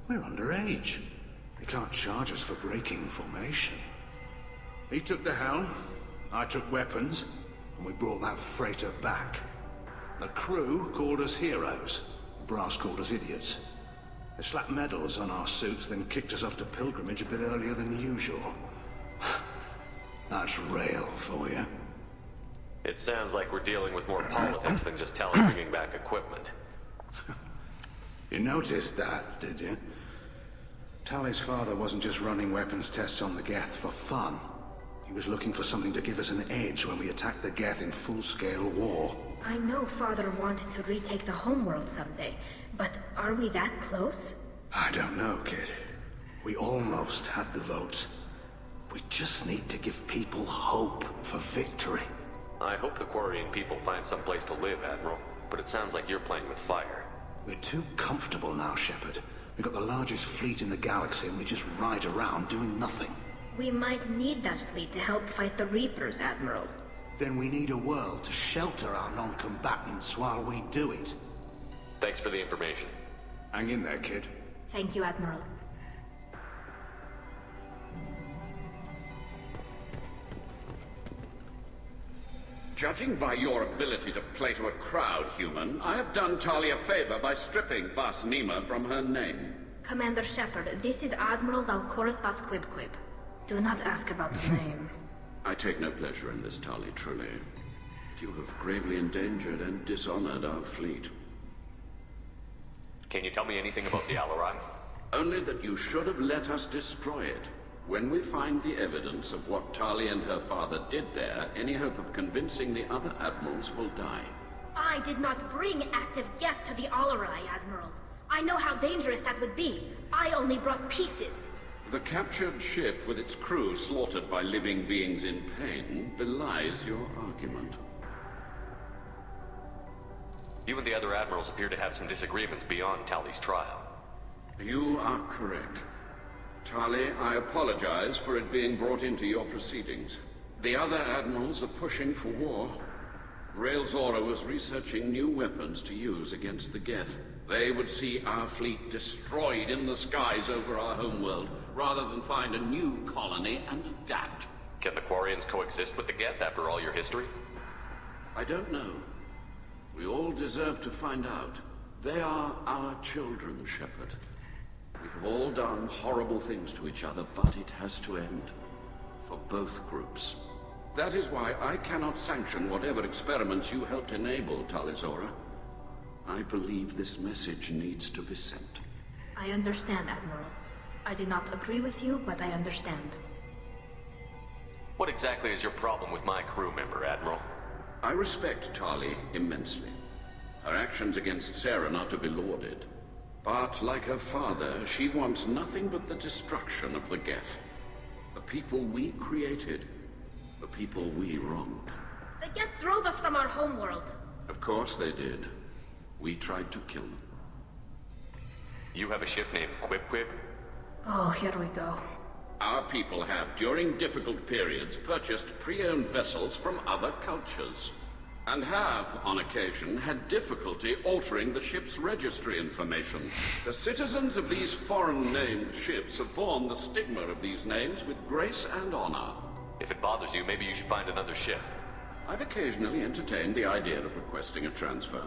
"We're underage. They can't charge us for breaking formation." He took the helm, I took weapons, and we brought that freighter back. The crew called us heroes. The brass called us idiots. They slapped medals on our suits, then kicked us off to pilgrimage a bit earlier than usual. That's Rail for you. It sounds like we're dealing with more politics than just Tali bringing back equipment. You noticed that, did you? Tali's father wasn't just running weapons tests on the Geth for fun. He was looking for something to give us an edge when we attacked the Geth in full-scale war. I know Father wanted to retake the homeworld someday, but are we that close? I don't know, kid. We almost had the votes. We just need to give people hope for victory. I hope the Quarian people find some place to live, Admiral, but it sounds like you're playing with fire. We're too comfortable now, Shepard. We've got the largest fleet in the galaxy and we just ride around doing nothing. We might need that fleet to help fight the Reapers, Admiral. Then we need a world to shelter our non-combatants while we do it. Thanks for the information. Hang in there, kid. Thank you, Admiral. Judging by your ability to play to a crowd, human, I have done Tali a favor by stripping Vasnima from her name. Commander Shepard, this is Admiral Zalkoris Vasquibquib. Do not ask about the name. I take no pleasure in this, Tali, truly. You have gravely endangered and dishonored our fleet. Can you tell me anything about the Alarai? Only that you should have let us destroy it. When we find the evidence of what Tali and her father did there, any hope of convincing the other admirals will die. I did not bring active Geth to the Alarai, Admiral. I know how dangerous that would be. I only brought pieces. The captured ship with its crew slaughtered by living beings in pain belies your argument. You and the other admirals appear to have some disagreements beyond Tali's trial. You are correct. Tali, I apologize for it being brought into your proceedings. The other admirals are pushing for war. Rael Zora was researching new weapons to use against the Geth. They would see our fleet destroyed in the skies over our homeworld, rather than find a new colony and adapt. Can the Quarians coexist with the Geth after all your history? I don't know. We all deserve to find out. They are our children, Shepard. We have all done horrible things to each other, but it has to end. For both groups. That is why I cannot sanction whatever experiments you helped enable, Tali Zora. I believe this message needs to be sent. I understand, Admiral. I do not agree with you, but I understand. What exactly is your problem with my crew member, Admiral? I respect Tali immensely. Her actions against Saren are to be lauded. But, like her father, she wants nothing but the destruction of the Geth. The people we created. The people we wronged. The Geth drove us from our homeworld. Of course they did. We tried to kill them. You have a ship named Quip? Oh, here we go. Our people have, during difficult periods, purchased pre-owned vessels from other cultures. And have, on occasion, had difficulty altering the ship's registry information. The citizens of these foreign-named ships have borne the stigma of these names with grace and honor. If it bothers you, maybe you should find another ship. I've occasionally entertained the idea of requesting a transfer.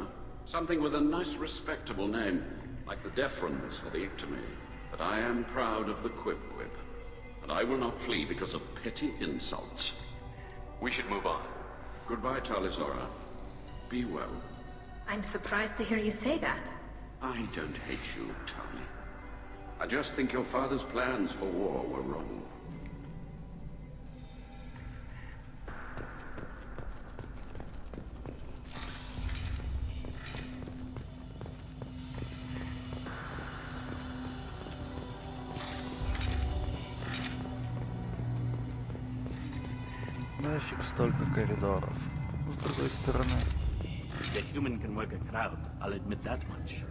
Something with a nice, respectable name, like the Deferens or the Ictomy. But I am proud of the Quip, and I will not flee because of petty insults. We should move on. Goodbye, Tali Zora. Be well. I'm surprised to hear you say that. I don't hate you, Tali. I just think your father's plans for war were wrong. Нафиг столько коридоров. С другой стороны. The human can work a crowd, I'll admit that much.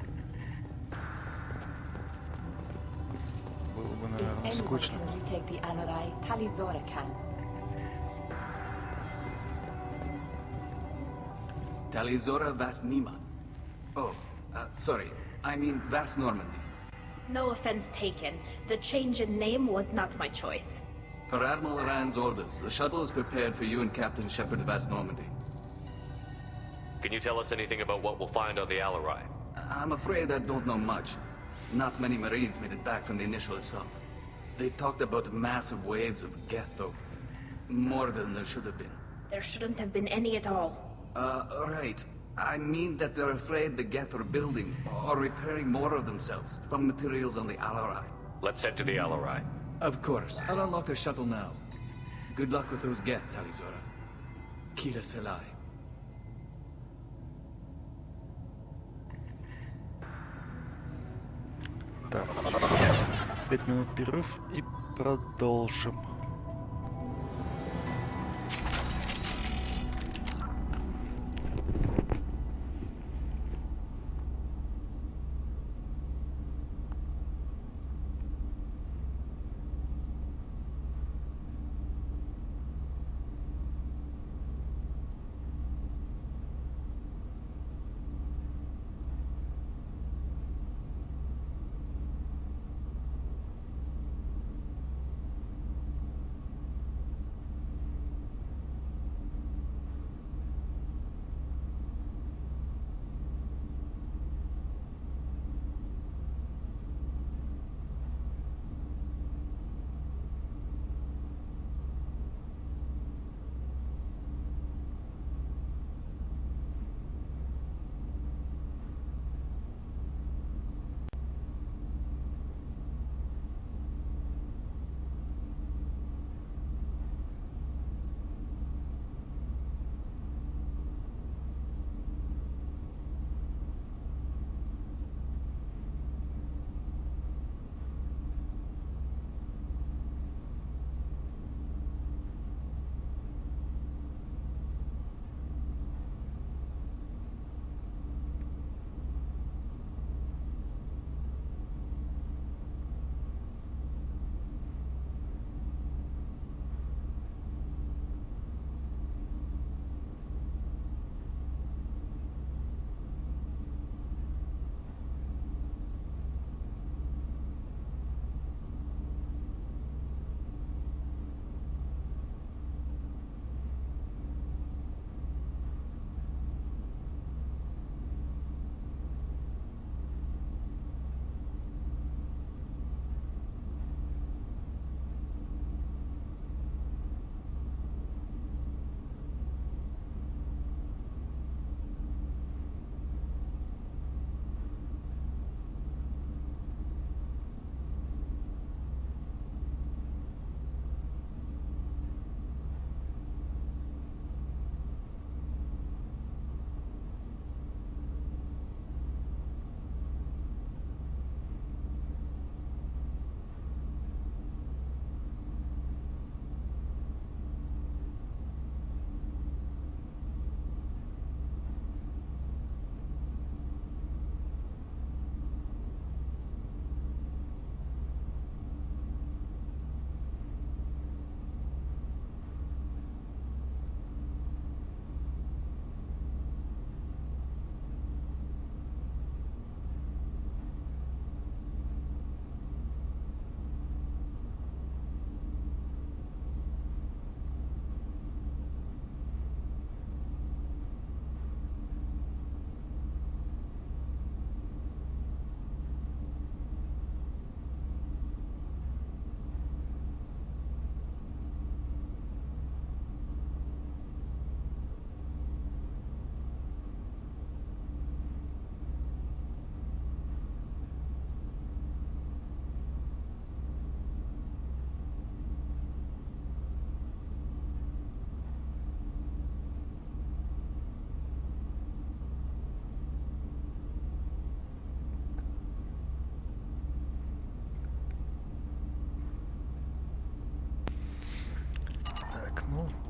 Было бы, If наверное, anyone скучно. can retake the Alarai, Tali Zora can. Tali Zora Vas Nima. Oh, sorry. I mean Vas Normandy. No offense taken. The change in name was not my choice. Per Admiral Rand's orders, the shuttle is prepared for you and Captain Shepard Vas Normandy. Can you tell us anything about what we'll find on the Alarai? I'm afraid I don't know much. Not many Marines made it back from the initial assault. They talked about massive waves of Geth, though. More than there should have been. There shouldn't have been any at all. Right. I mean that they're afraid the Geth are building or repairing more of themselves from materials on the Alarai. Let's head to the Alarai. Of course. I'll unlock the shuttle now. Good luck with those Geth, Tali Zora. Kira Selai. Так. 5 минут перерыв и продолжим.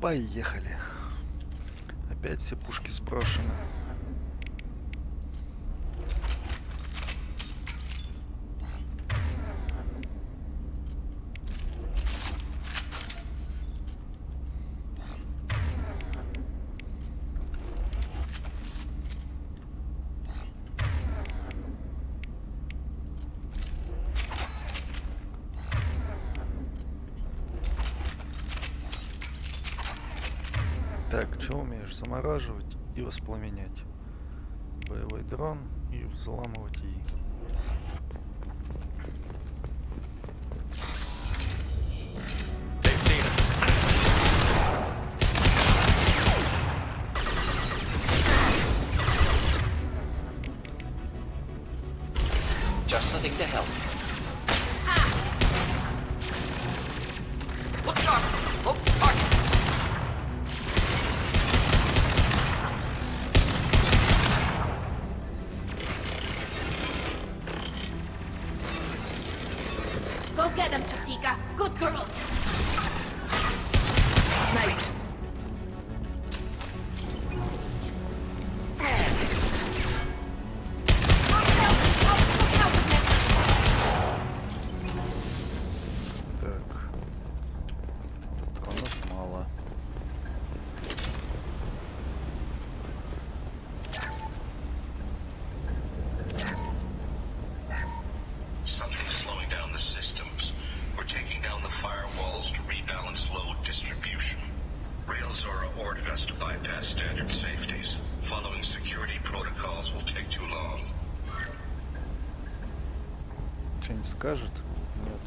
Поехали. Опять все пушки сброшены. Так, что умеешь? Замораживать и воспламенять. Боевой дрон и взламывать и... Just nothing to help. Look sharp! Oh, target! Go get him, Chatika. Good girl. Nice. Патронов мало. Something's slowing down the systems. We're taking down the firewalls to rebalance load distribution. Railzora ordered us to bypass standard safeties. Following security protocols will take too long. Что-нибудь скажет? Нет.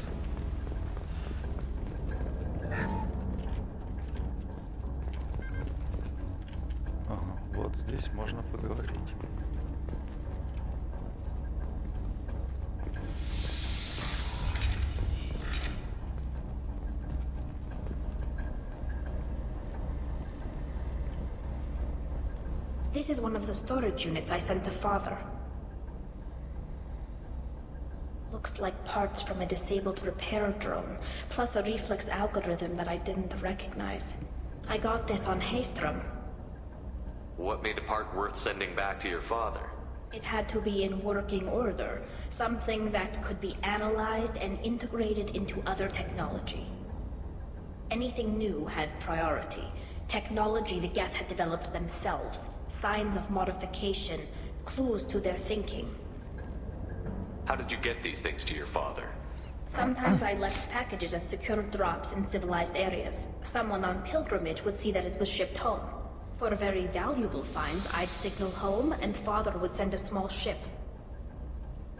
Ага, вот здесь можно поговорить. This is one of the storage units I sent to Father. Looks like parts from a disabled repair drone, plus a reflex algorithm that I didn't recognize. I got this on Haystrom. What made a part worth sending back to your father? It had to be in working order, something that could be analyzed and integrated into other technology. Anything new had priority. Technology the Geth had developed themselves, signs of modification, clues to their thinking. How did you get these things to your father? Sometimes I left packages at secure drops in civilized areas. Someone on pilgrimage would see that it was shipped home. For very valuable finds, I'd signal home, and Father would send a small ship.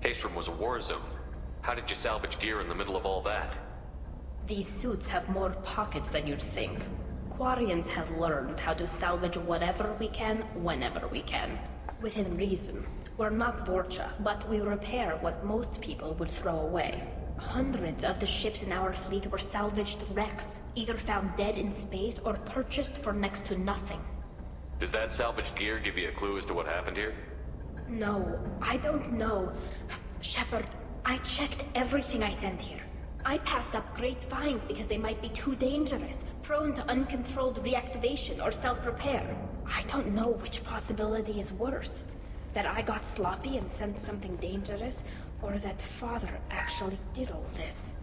Haystrom was a war zone. How did you salvage gear in the middle of all that? These suits have more pockets than you'd think. Quarians have learned how to salvage whatever we can, whenever we can. Within reason. We're not Vorcha, but we repair what most people would throw away. Hundreds of the ships in our fleet were salvaged wrecks, either found dead in space or purchased for next to nothing. Does that salvaged gear give you a clue as to what happened here? No, I don't know. Shepard, I checked everything I sent here. I passed up great finds because they might be too dangerous, prone to uncontrolled reactivation or self-repair. I don't know which possibility is worse. That I got sloppy and sent something dangerous, or that Father actually did all this.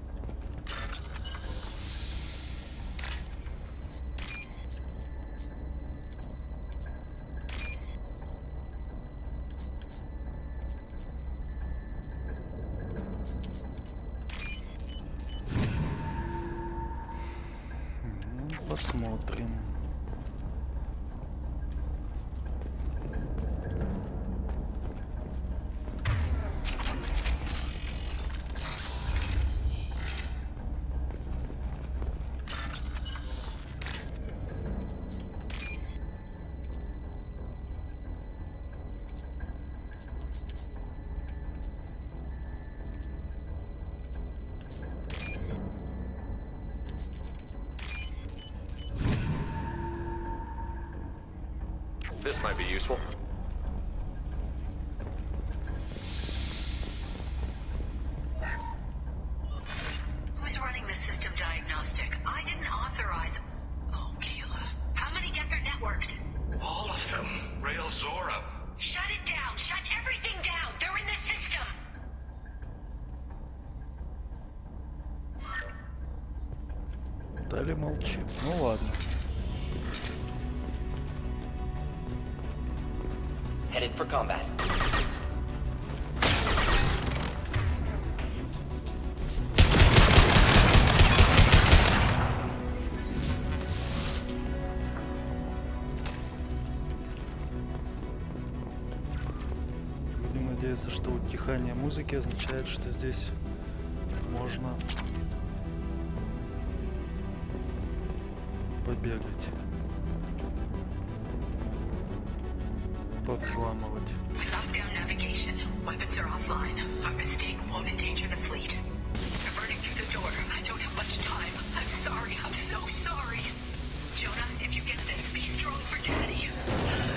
Посмотрим. This might be useful. Who's running the system diagnostic? I didn't authorize... Oh, Keela. Тали молчит. Ну ладно. Headed for combat. Будем надеяться, что утихание музыки означает, что здесь можно побегать, повзламывать. Lockdown navigation. Weapons are offline. Our mistake won't endanger the fleet. They're burning through the door. I don't have much time. I'm sorry. I'm so sorry. Jonah, if you get this, be strong for Daddy.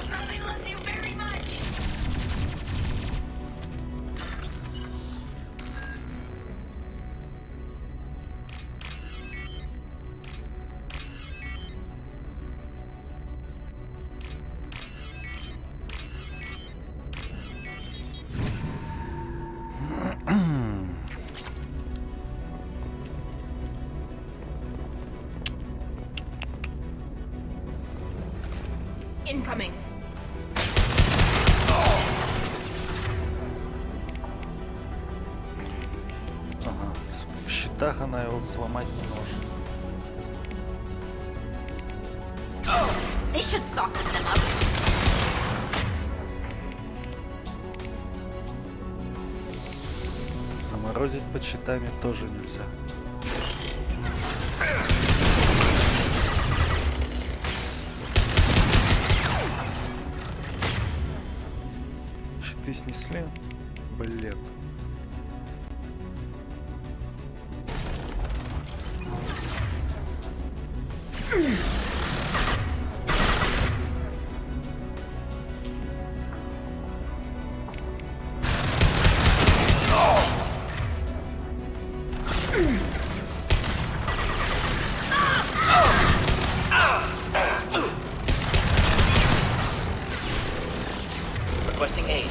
Mommy loves you very much. Incoming. Ага. В щитах она его взломать не может. They should soften them up. Заморозить под щитами тоже нельзя. Щиты снесли? Блин. Requesting aid.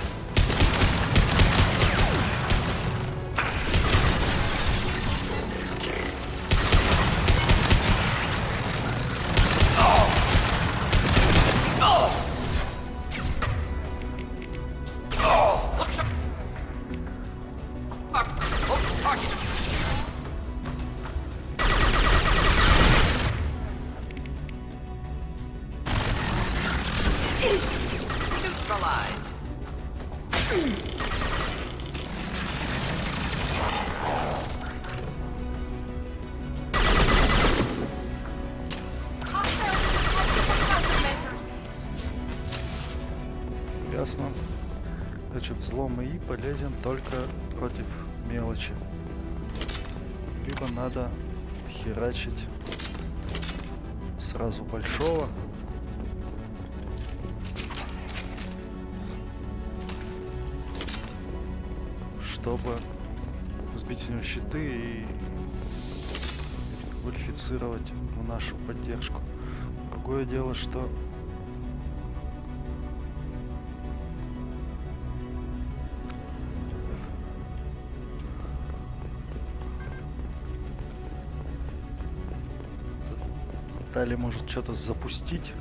Neutralized. Ясно. Значит, взлом ИИ полезен только против мелочи. Либо надо херачить сразу большого. Чтобы сбить с него щиты и квалифицировать в нашу поддержку. Другое дело, что Тали может что-то запустить,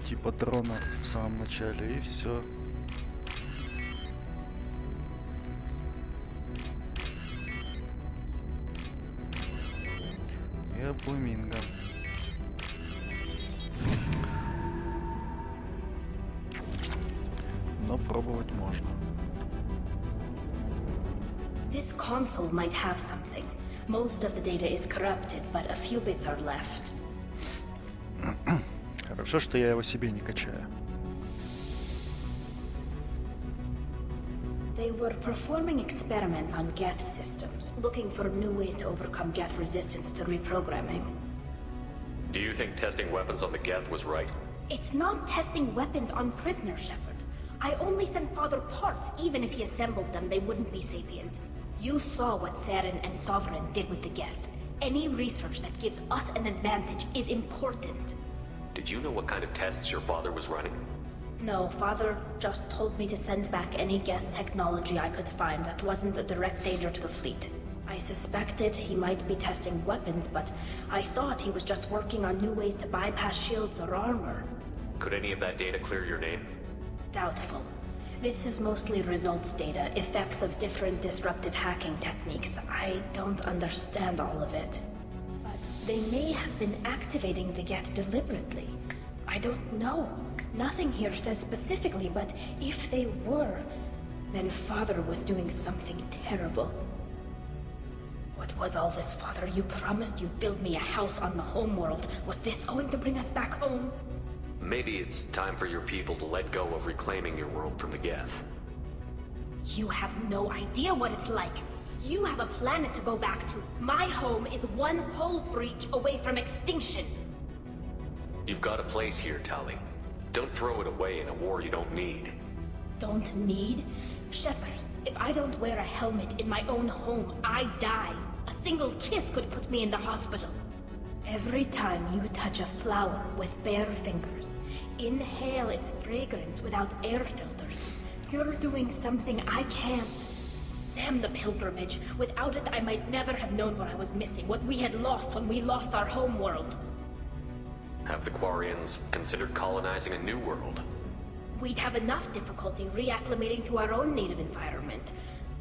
типа дрона в самом начале, и все. И облуминга. Но пробовать можно. This console might have something. Most of the data is corrupted, but a few bits are left. Хорошо, что я его себе не качаю. They were performing experiments on Geth systems, looking for new ways to overcome Geth resistance to reprogramming. Do you think testing weapons on the Geth was right? It's not testing weapons on prisoners, Shepard. I only sent Father parts. Even if he assembled them, they wouldn't be sapient. You saw what Saren and Sovereign did with the Geth. Any research that gives us an advantage is important. Did you know what kind of tests your father was running? No, Father just told me to send back any Geth technology I could find that wasn't a direct danger to the fleet. I suspected he might be testing weapons, but I thought he was just working on new ways to bypass shields or armor. Could any of that data clear your name? Doubtful. This is mostly results data, effects of different disruptive hacking techniques. I don't understand all of it. But they may have been activating the Geth deliberately. I don't know. Nothing here says specifically, but if they were, then Father was doing something terrible. What was all this, Father? You promised you'd build me a house on the homeworld. Was this going to bring us back home? Maybe it's time for your people to let go of reclaiming your world from the Geth. You have no idea what it's like. You have a planet to go back to. My home is one hull breach away from extinction. You've got a place here, Tali. Don't throw it away in a war you don't need. Don't need? Shepard, if I don't wear a helmet in my own home, I die. A single kiss could put me in the hospital. Every time you touch a flower with bare fingers, inhale its fragrance without air filters, you're doing something I can't. Damn the pilgrimage. Without it, I might never have known what I was missing, what we had lost when we lost our home world. Have the Quarians considered colonizing a new world? We'd have enough difficulty reacclimating to our own native environment.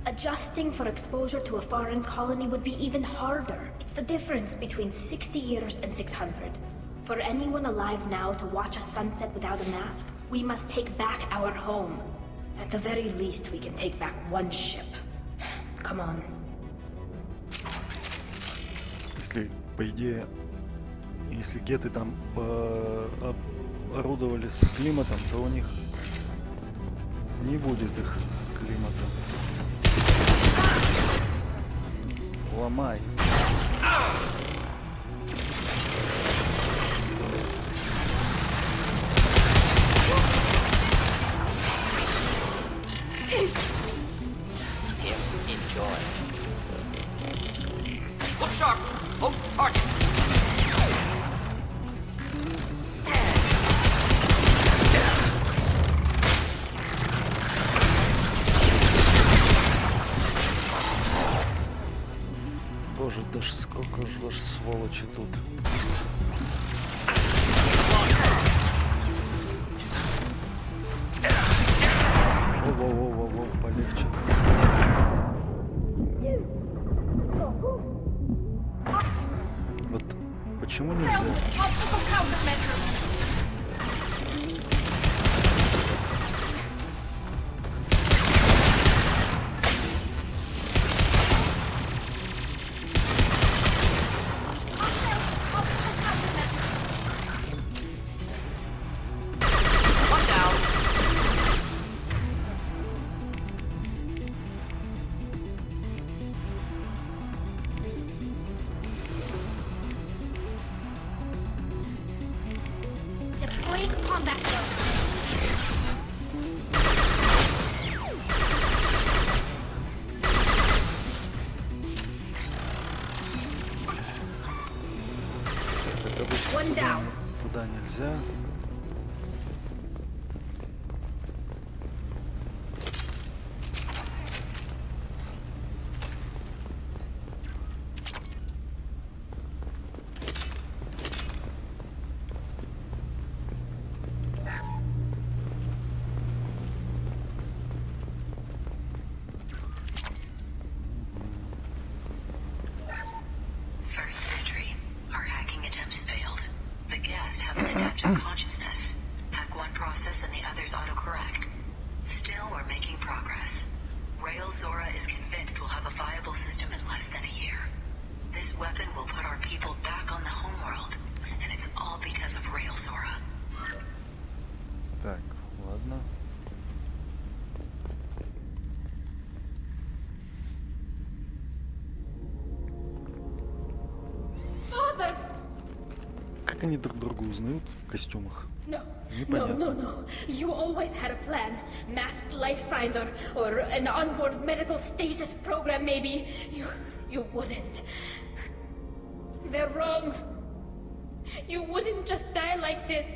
Adjusting for exposure to a foreign colony would be even harder. It's the difference between 60 years and 600. For anyone alive now to watch a sunset without a mask, we must take back our home. At the very least, we can take back one ship. Come on. Если, по идее, если геты там орудовали с климатом, то у них не будет их климата. Ломай. Enjoy. Look sharp! Hold target! Боже, да ж сколько ж ваш сволочи тут. Воу-воу-воу-воу, полегче. Вот почему нельзя? Туда нельзя. First entry. Our hacking attempts failed. The Geth have an adaptive consciousness. Hack one process and the others autocorrect. Still, we're making progress. Rail Zora is convinced we'll have a viable system in less than a year. This weapon will put our people back on the homeworld, and it's all because of Rail Zora. Так, ладно. Father! Как они друг друга узнают в костюмах? No, Непонятно. no. You always had a plan. Masked life signs or an onboard medical stasis program, maybe. You wouldn't. They're wrong. You wouldn't just die like this.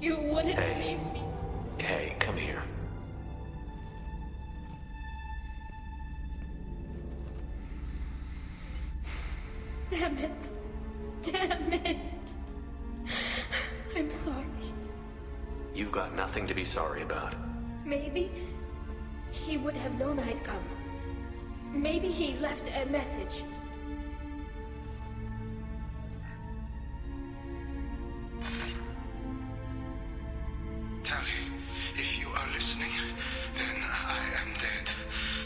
You wouldn't leave me. Hey, come here. Damn it. Damn it. I'm sorry. You've got nothing to be sorry about. Maybe he would have known I'd come. Maybe he left a message. Tali, if you are listening, then I am dead.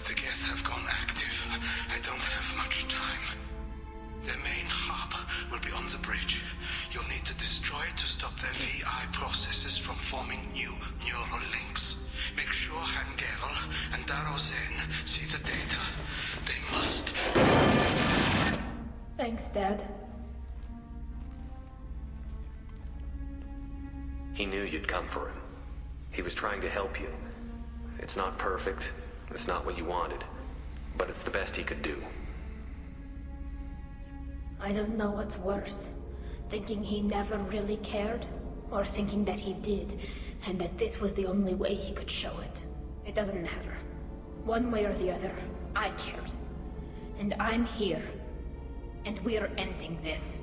The Geth have gone active. I don't have much time. The main hub will be on the bridge. You'll need to destroy it to stop their VI processes from forming new neural links. Make sure Hangel and Darozen see the data. They must. Thanks, Dad. He knew you'd come for him. He was trying to help you. It's not perfect. It's not what you wanted. But it's the best he could do. I don't know what's worse. Thinking he never really cared, or thinking that he did, and that this was the only way he could show it. It doesn't matter. One way or the other, I cared. And I'm here. And we're ending this.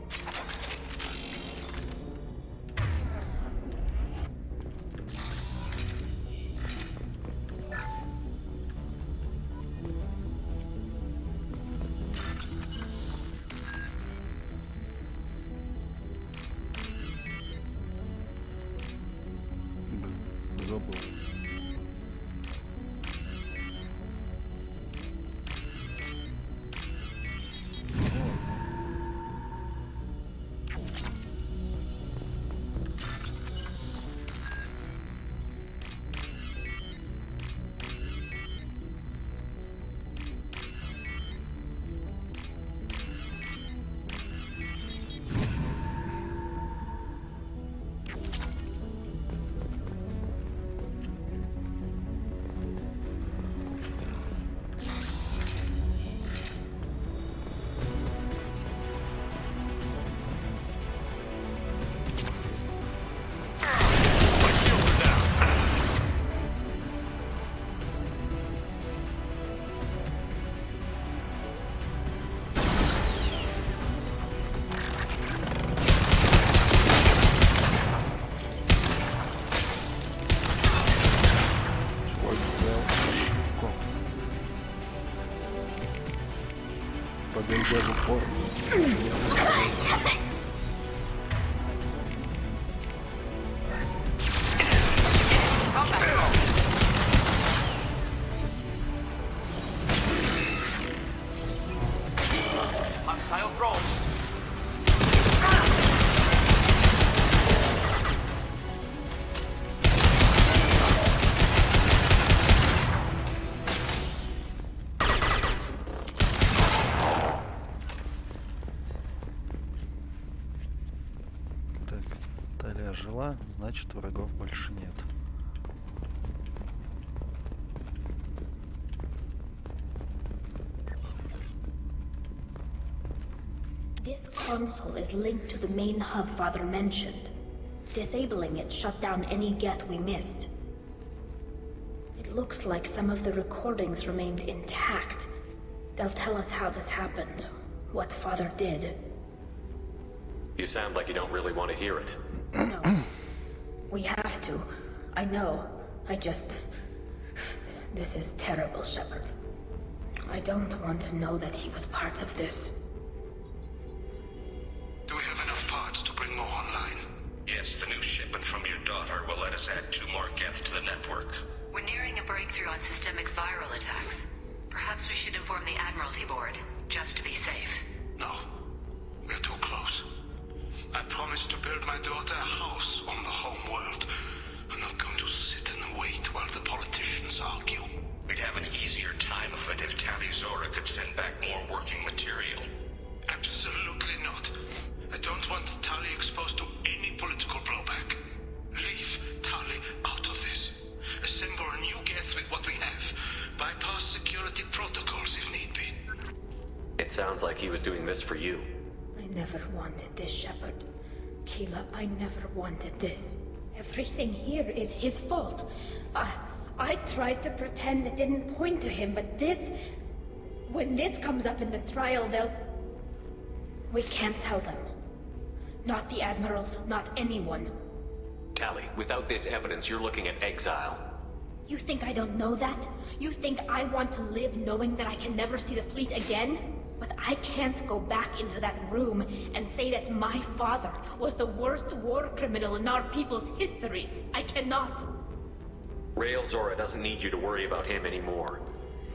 Hostile drone. Так, Талия жила, значит врагов больше нет. This console is linked to the main hub Father mentioned. Disabling it shut down any Geth we missed. It looks like some of the recordings remained intact. They'll tell us how this happened, what Father did. You sound like you don't really want to hear it. No. We have to. I know. This is terrible, Shepard. I don't want to know that he was part of this. Do we have enough parts to bring more online? Yes, the new shipment from your daughter will let us add 2 more Geth to the network. We're nearing a breakthrough on systemic viral attacks. Perhaps we should inform the Admiralty Board, just to be safe. No. We're too close. I promised to build my daughter a house on the home world. I'm not going to sit and wait while the politicians argue. We'd have an easier time of it if Tali Zora could send back more working material. Absolutely not. I don't want Tali exposed to any political blowback. Leave Tali out of this. Assemble a new Geth with what we have. Bypass security protocols if need be. It sounds like he was doing this for you. I never wanted this, Shepard. Keela, I never wanted this. Everything here is his fault. I tried to pretend it didn't point to him, but this... When this comes up in the trial, they'll... We can't tell them. Not the admirals, not anyone. Tali, without this evidence, you're looking at exile. You think I don't know that? You think I want to live knowing that I can never see the fleet again? But I can't go back into that room and say that my father was the worst war criminal in our people's history. I cannot. Rael Zora doesn't need you to worry about him anymore.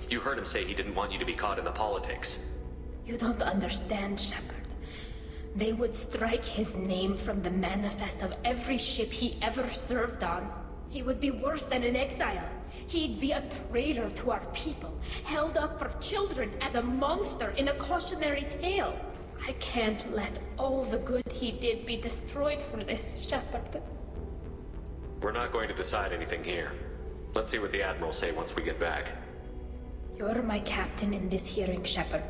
You heard him say he didn't want you to be caught in the politics. You don't understand, Shepard. They would strike his name from the manifest of every ship he ever served on. He would be worse than an exile. He'd be a traitor to our people, held up for children as a monster in a cautionary tale. I can't let all the good he did be destroyed for this, Shepard. We're not going to decide anything here. Let's see what the Admirals say once we get back. You're my captain in this hearing, Shepard.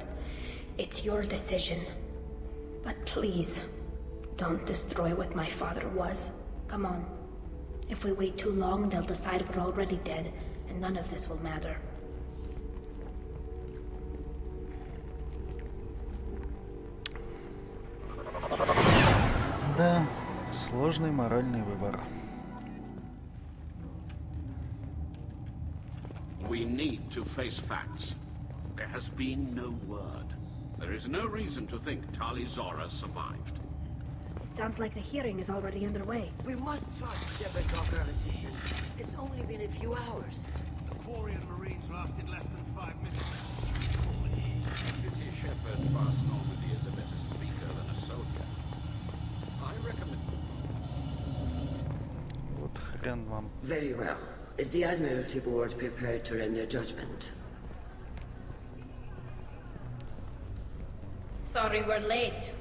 It's your decision. But please, don't destroy what my father was. Come on. If we wait too long, they'll decide we're already dead, and none of this will matter. Да, сложный моральный выбор. We need to face facts. There has been no word. There is no reason to think Tali Zora survived. It sounds like the hearing is already underway. We must trust Shepard's offer of assistance. It's only been a few hours. The Quarian Marines lasted less than 5 minutes. Pity Shepard past Normandy is a better speaker than a soldier. I recommend... Вот хрен вам. Very well. Is the Admiralty Board prepared to render judgment? Sorry we're late.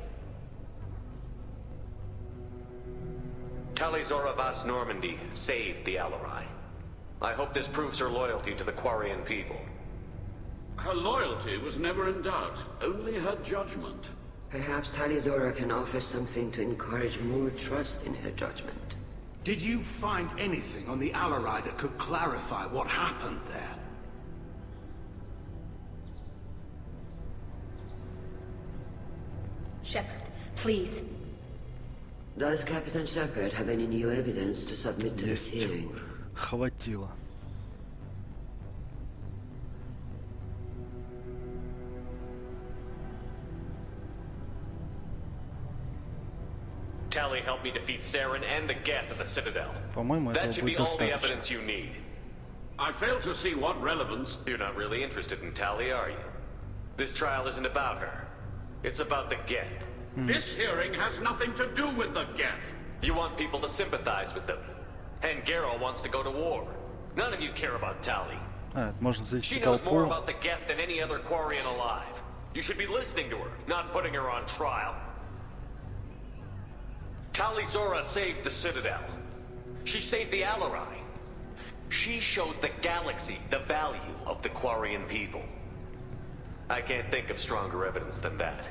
Tali Zora Vas Normandy saved the Alarai. I hope this proves her loyalty to the Quarian people. Her loyalty was never in doubt, only her judgment. Perhaps Tali Zora can offer something to encourage more trust in her judgment. Did you find anything on the Alarai that could clarify what happened there? Shepard, please. Does Captain Shepard have any new evidence to submit to this hearing? Хватило. Tali helped me defeat Saren and the Geth at the Citadel. По-моему, этого That should будет be all the достаточно. evidence you need. I fail to see what relevance... You're not really interested in Tali, are you? This trial isn't about her. It's about the Geth. This hearing has nothing to do with the Geth. You want people to sympathize with them. And Garrow wants to go to war. None of you care about Tali. А, можно She завести knows more толпу. about the Geth than any other Quarian alive. You should be listening to her, not putting her on trial. Tali Zora saved the Citadel. She saved the Alarai. She showed the galaxy the value of the Quarian people. I can't think of stronger evidence than that.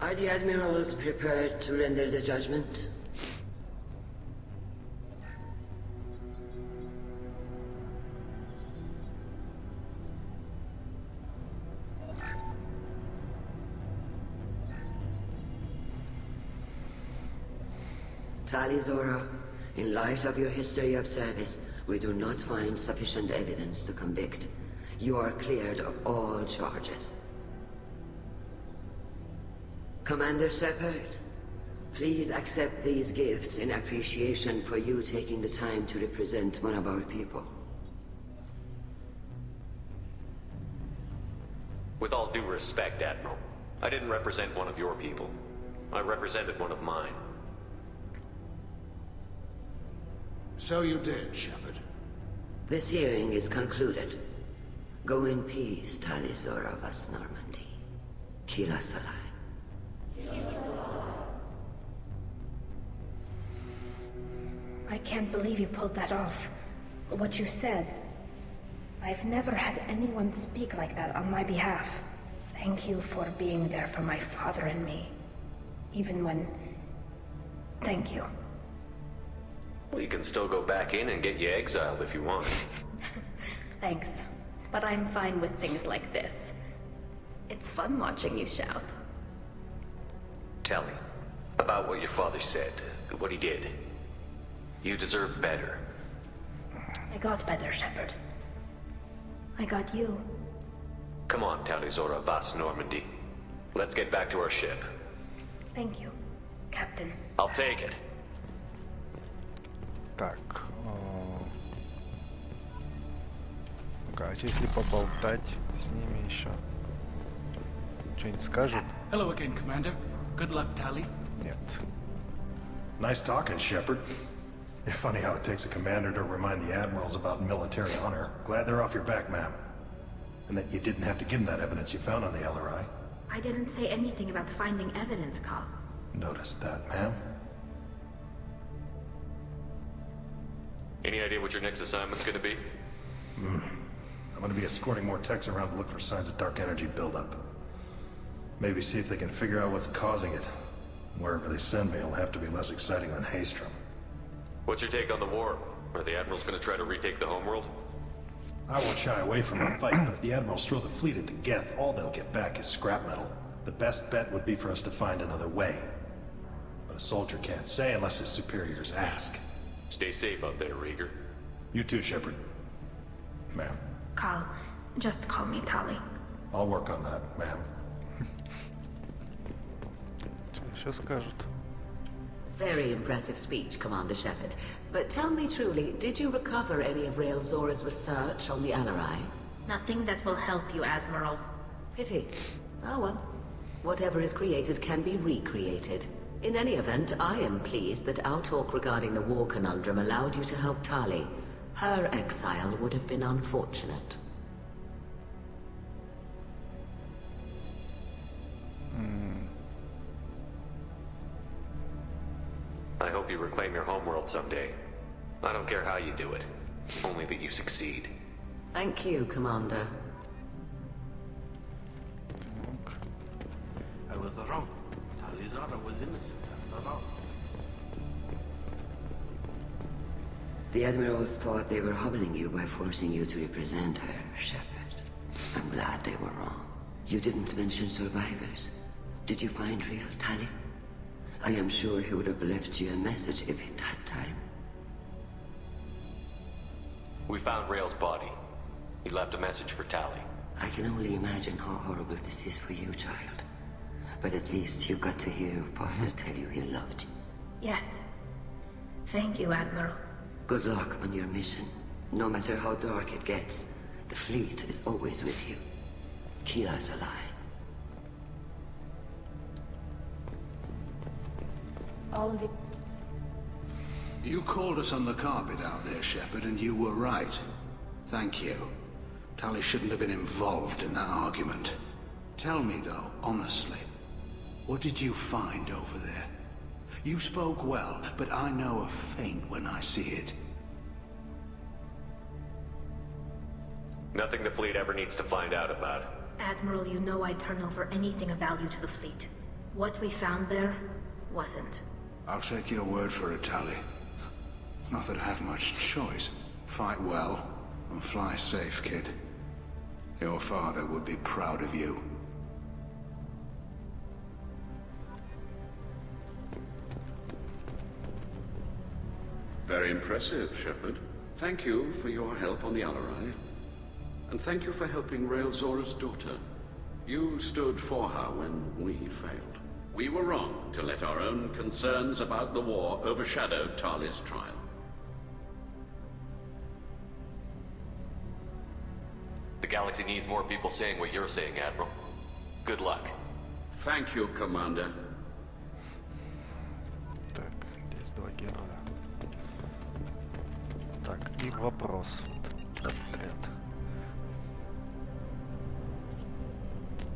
Are the Admirals prepared to render the judgment? Tali Zora, in light of your history of service, we do not find sufficient evidence to convict. You are cleared of all charges. Commander Shepard, please accept these gifts in appreciation for you taking the time to represent one of our people. With all due respect, Admiral, I didn't represent one of your people. I represented one of mine. So you did, Shepard. This hearing is concluded. Go in peace, Tali Zora Vas Normandy. Kila Salai. I can't believe you pulled that off. What you said. I've never had anyone speak like that on my behalf. Thank you for being there for my father and me. Even when... Thank you. Well, you can still go back in and get you exiled if you want. Thanks. But I'm fine with things like this. It's fun watching you shout. Tali, about what your father said, what he did. You deserve better. I got better, Shepard. I got you. Come on, Tali Zora Vas Normandy. Let's get back to our ship. Thank you, Captain. I'll take it. Так. Ну-ка, а если поболтать с ними еще? Что-нибудь скажут? Hello again, Commander. Good luck, Tali. Нет. Nice talking, Shepard. It's funny how it takes a commander to remind the admirals about military honor. Glad they're off your back, ma'am. And that you didn't have to give them that evidence you found on the LRI. I didn't say anything about finding evidence, Carl. Noticed that, ma'am. Any idea what your next assignment's gonna be? I'm gonna be escorting more techs around to look for signs of dark energy buildup. Maybe see if they can figure out what's causing it. Wherever they send me, it'll have to be less exciting than Haystrom. What's your take on the war? Are the admirals gonna try to retake the homeworld? I won't shy away from a fight, but if the admirals throw the fleet at the Geth, all they'll get back is scrap metal. The best bet would be for us to find another way. But a soldier can't say unless his superiors ask. Stay safe out there, Rieger. You too, Shepard. Ma'am. Carl, just call me Tali. I'll work on that, ma'am. Что еще скажут? Very impressive speech, Commander Shepard. But tell me truly, did you recover any of Rael Zora's research on the Liaре? Nothing that will help you, Admiral. Pity. Oh well. Whatever is created can be recreated. In any event, I am pleased that our talk regarding the war conundrum allowed you to help Tali. Her exile would have been unfortunate. I hope you reclaim your homeworld someday. I don't care how you do it. Only that you succeed. Thank you, Commander. I was wrong. Tali Zora was innocent after all. The Admirals thought they were humbling you by forcing you to represent her, Shepard. I'm glad they were wrong. You didn't mention survivors. Did you find real Tali? I am sure he would have left you a message if he'd had time. We found Rael's body. He left a message for Tali. I can only imagine how horrible this is for you, child. But at least you got to hear your father tell you he loved you. Yes. Thank you, Admiral. Good luck on your mission. No matter how dark it gets, the fleet is always with you. Keep us alive. All the... You called us on the carpet out there, Shepard, and you were right. Thank you. Tali shouldn't have been involved in that argument. Tell me, though, honestly, what did you find over there? You spoke well, but I know a feint when I see it. Nothing the fleet ever needs to find out about. Admiral, you know I'd turn over anything of value to the fleet. What we found there wasn't. I'll take your word for it, Tali. Not that I have much choice. Fight well, and fly safe, kid. Your father would be proud of you. Very impressive, Shepard. Thank you for your help on the Liare. And thank you for helping Rael Zora's daughter. You stood for her when we failed. We were wrong to let our own concerns about the war overshadow Tali's trial. The galaxy needs more people saying what you're saying, Admiral. Good luck. Thank you, Commander. Так, здесь два героя. Так, и вопрос. Отряд.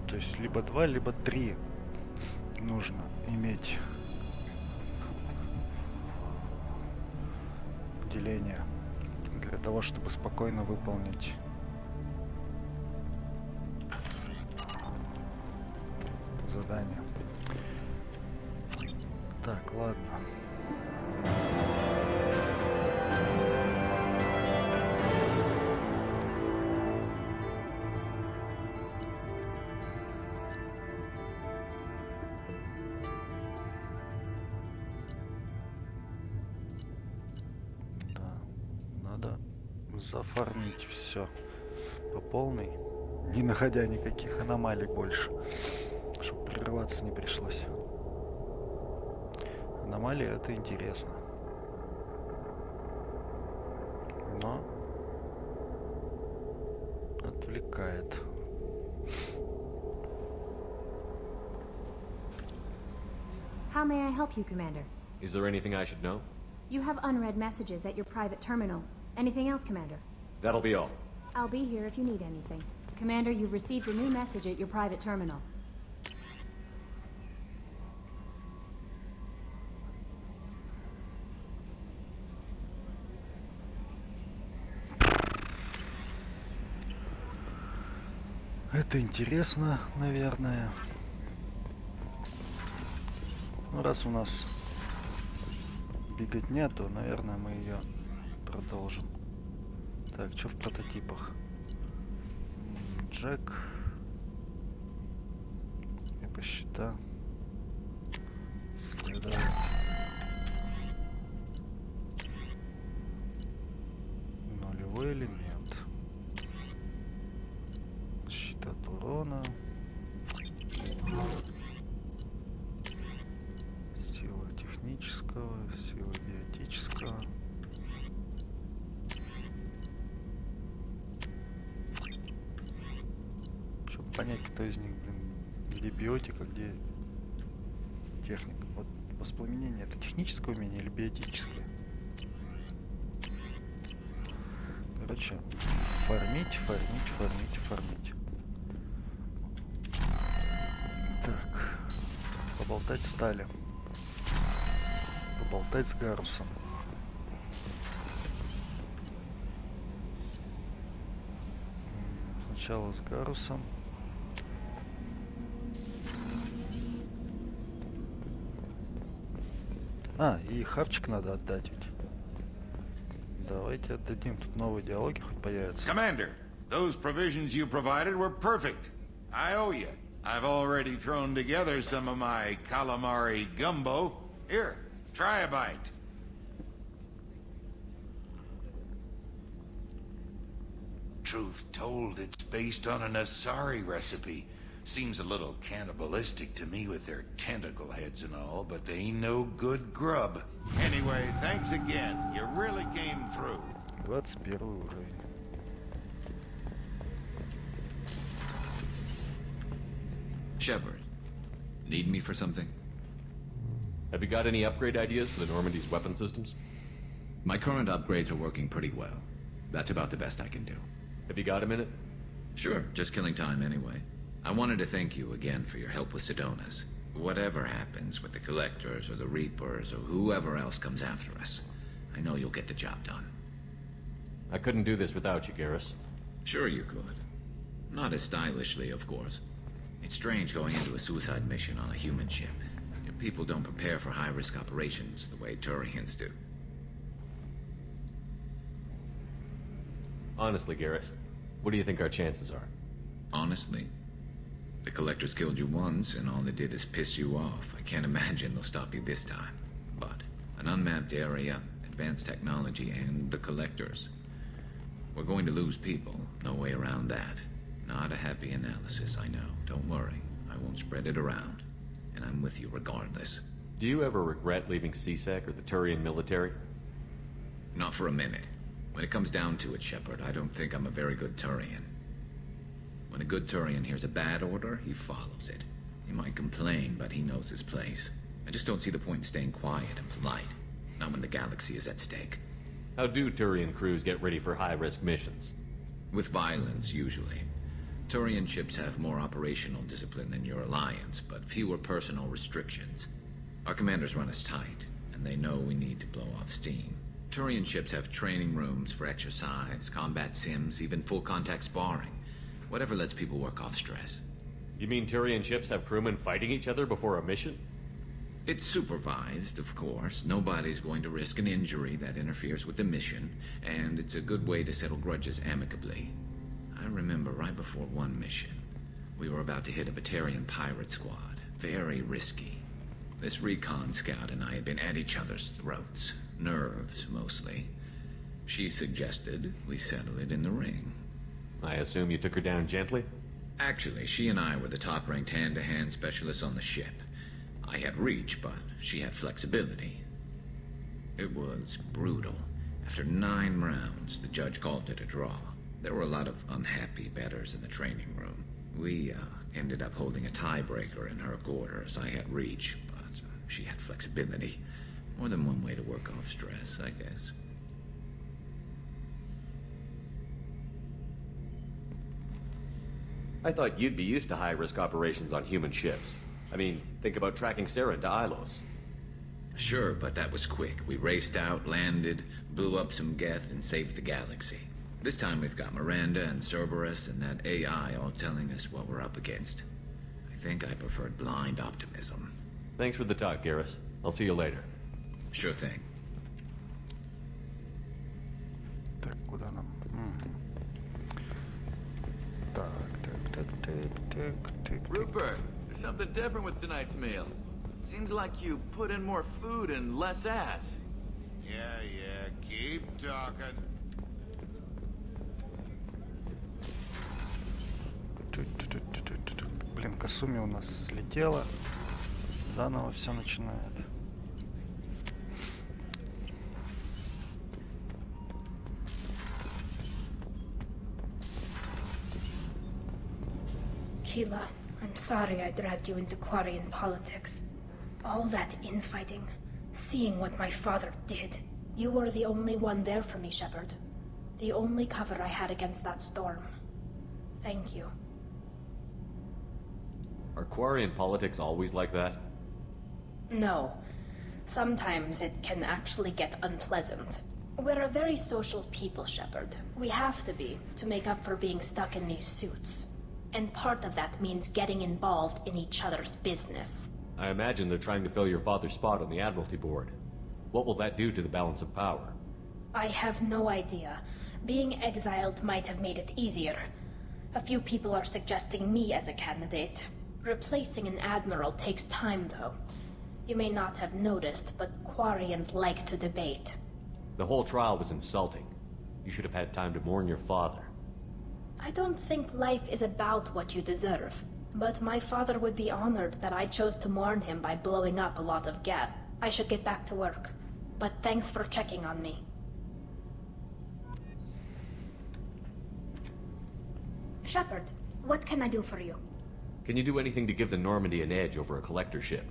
То есть либо 2, либо 3 нужно иметь деление для того, чтобы спокойно выполнить задание. Так, ладно. зафармить все по полной, не находя никаких аномалий больше, чтобы прерываться не пришлось. Аномалии — это интересно, но отвлекает. How may I help you, Commander? Is there anything I should know? You have unread messages at your private terminal. Anything else, Commander? That'll be all. I'll be here if you need anything. Commander, you've received a new message at your private terminal. Это интересно, наверное. Ну, раз у нас беготня, то, наверное, мы ее продолжим. Так, что в прототипах? Джек. И по счетам. Следовать. Нулевой элемент. Щит от урона. Сила технического, сила биотического. Чтобы понять, кто из них, где биотика, где техника. Вот воспламенение — это техническое умение или биотическое? Короче, фармить. Так, поболтать с Тали. Поболтать с Гарусом. Сначала с Гарусом. А, и хавчик надо отдать ведь. Давайте отдадим. Тут новые диалоги хоть появятся. Commander, those provisions you provided were perfect. I owe you. I've already thrown together some of my calamari gumbo. Here, try a bite. Truth told, it's based on an Asari recipe. Seems a little cannibalistic to me with their tentacle heads and all, but they ain't no good grub. Anyway, thanks again. You really came through. 21 уровень. Shepard, need me for something? Have you got any upgrade ideas for the Normandy's weapon systems? My current upgrades are working pretty well. That's about the best I can do. Have you got a minute? Sure, just killing time anyway. I wanted to thank you again for your help with Sidonis. Whatever happens with the Collectors or the Reapers or whoever else comes after us, I know you'll get the job done. I couldn't do this without you, Garrus. Sure you could. Not as stylishly, of course. It's strange going into a suicide mission on a human ship. Your people don't prepare for high-risk operations the way Turians do. Honestly, Garrus, what do you think our chances are? Honestly? The Collectors killed you once, and all they did is piss you off. I can't imagine they'll stop you this time. But an unmapped area, advanced technology, and the Collectors. We're going to lose people. No way around that. Not a happy analysis, I know. Don't worry. I won't spread it around. And I'm with you regardless. Do you ever regret leaving CSEC or the Turian military? Not for a minute. When it comes down to it, Shepard, I don't think I'm a very good Turian. When a good Turian hears a bad order, he follows it. He might complain, but he knows his place. I just don't see the point in staying quiet and polite. Not when the galaxy is at stake. How do Turian crews get ready for high-risk missions? With violence, usually. Turian ships have more operational discipline than your alliance, but fewer personal restrictions. Our commanders run us tight, and they know we need to blow off steam. Turian ships have training rooms for exercise, combat sims, even full-contact sparring. Whatever lets people work off stress. You mean Turian ships have crewmen fighting each other before a mission? It's supervised, of course. Nobody's going to risk an injury that interferes with the mission, and it's a good way to settle grudges amicably. I remember right before one mission, we were about to hit a Batarian pirate squad. Very risky. This recon scout and I had been at each other's throats. Nerves, mostly. She suggested we settle it in the ring. I assume you took her down gently? Actually, she and I were the top-ranked hand-to-hand specialists on the ship. I had reach, but she had flexibility. It was brutal. After 9 rounds, the judge called it a draw. There were a lot of unhappy bettors in the training room. We ended up holding a tiebreaker in her quarters. I had reach, but she had flexibility. More than one way to work off stress, I guess. I thought you'd be used to high-risk operations on human ships. I mean, think about tracking Sarah to Ilos. Sure, but that was quick. We raced out, landed, blew up some Geth, and saved the galaxy. This time we've got Miranda and Cerberus and that AI all telling us what we're up against. I think I preferred blind optimism. Thanks for the talk, Garrus. I'll see you later. Sure thing. Так, куда нам? Так. Rupert, there's something different with tonight's meal. Seems like you put in more food and less ass. Yeah, keep talking. Блин, Касуми у нас слетела. Заново все начинает. Keela, I'm sorry I dragged you into Quarian politics. All that infighting, seeing what my father did. You were the only one there for me, Shepard. The only cover I had against that storm. Thank you. Are Quarian politics always like that? No. Sometimes it can actually get unpleasant. We're a very social people, Shepard. We have to be, to make up for being stuck in these suits. And part of that means getting involved in each other's business. I imagine they're trying to fill your father's spot on the Admiralty Board. What will that do to the balance of power? I have no idea. Being exiled might have made it easier. A few people are suggesting me as a candidate. Replacing an admiral takes time, though. You may not have noticed, but Quarians like to debate. The whole trial was insulting. You should have had time to mourn your father. I don't think life is about what you deserve, but my father would be honored that I chose to mourn him by blowing up a lot of Geth. I should get back to work, but thanks for checking on me. Shepard, what can I do for you? Can you do anything to give the Normandy an edge over a collector ship?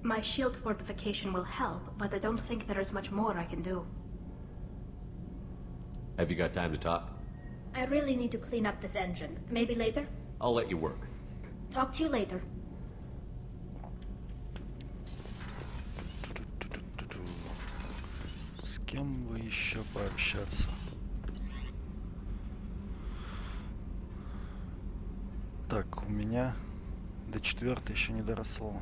My shield fortification will help, but I don't think there is much more I can do. Have you got time to talk? I really need to clean up this engine. Maybe later? I'll let you work. Talk to you later. С кем бы еще пообщаться? Так, у меня до 4 еще не доросло.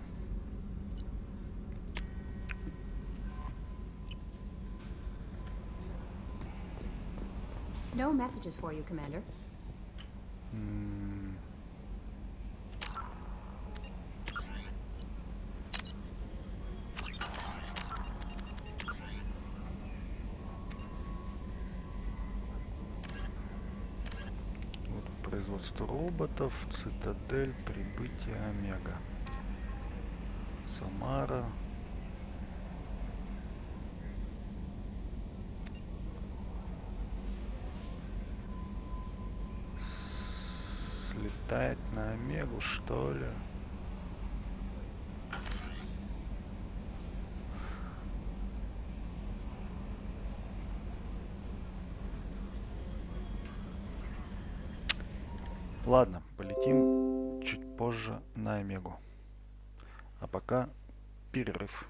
No messages for you, Commander. Вот производство роботов, цитадель, прибытие Омега. Самара. Слетает на Омегу, что ли? Ладно, полетим чуть позже на Омегу. А пока перерыв.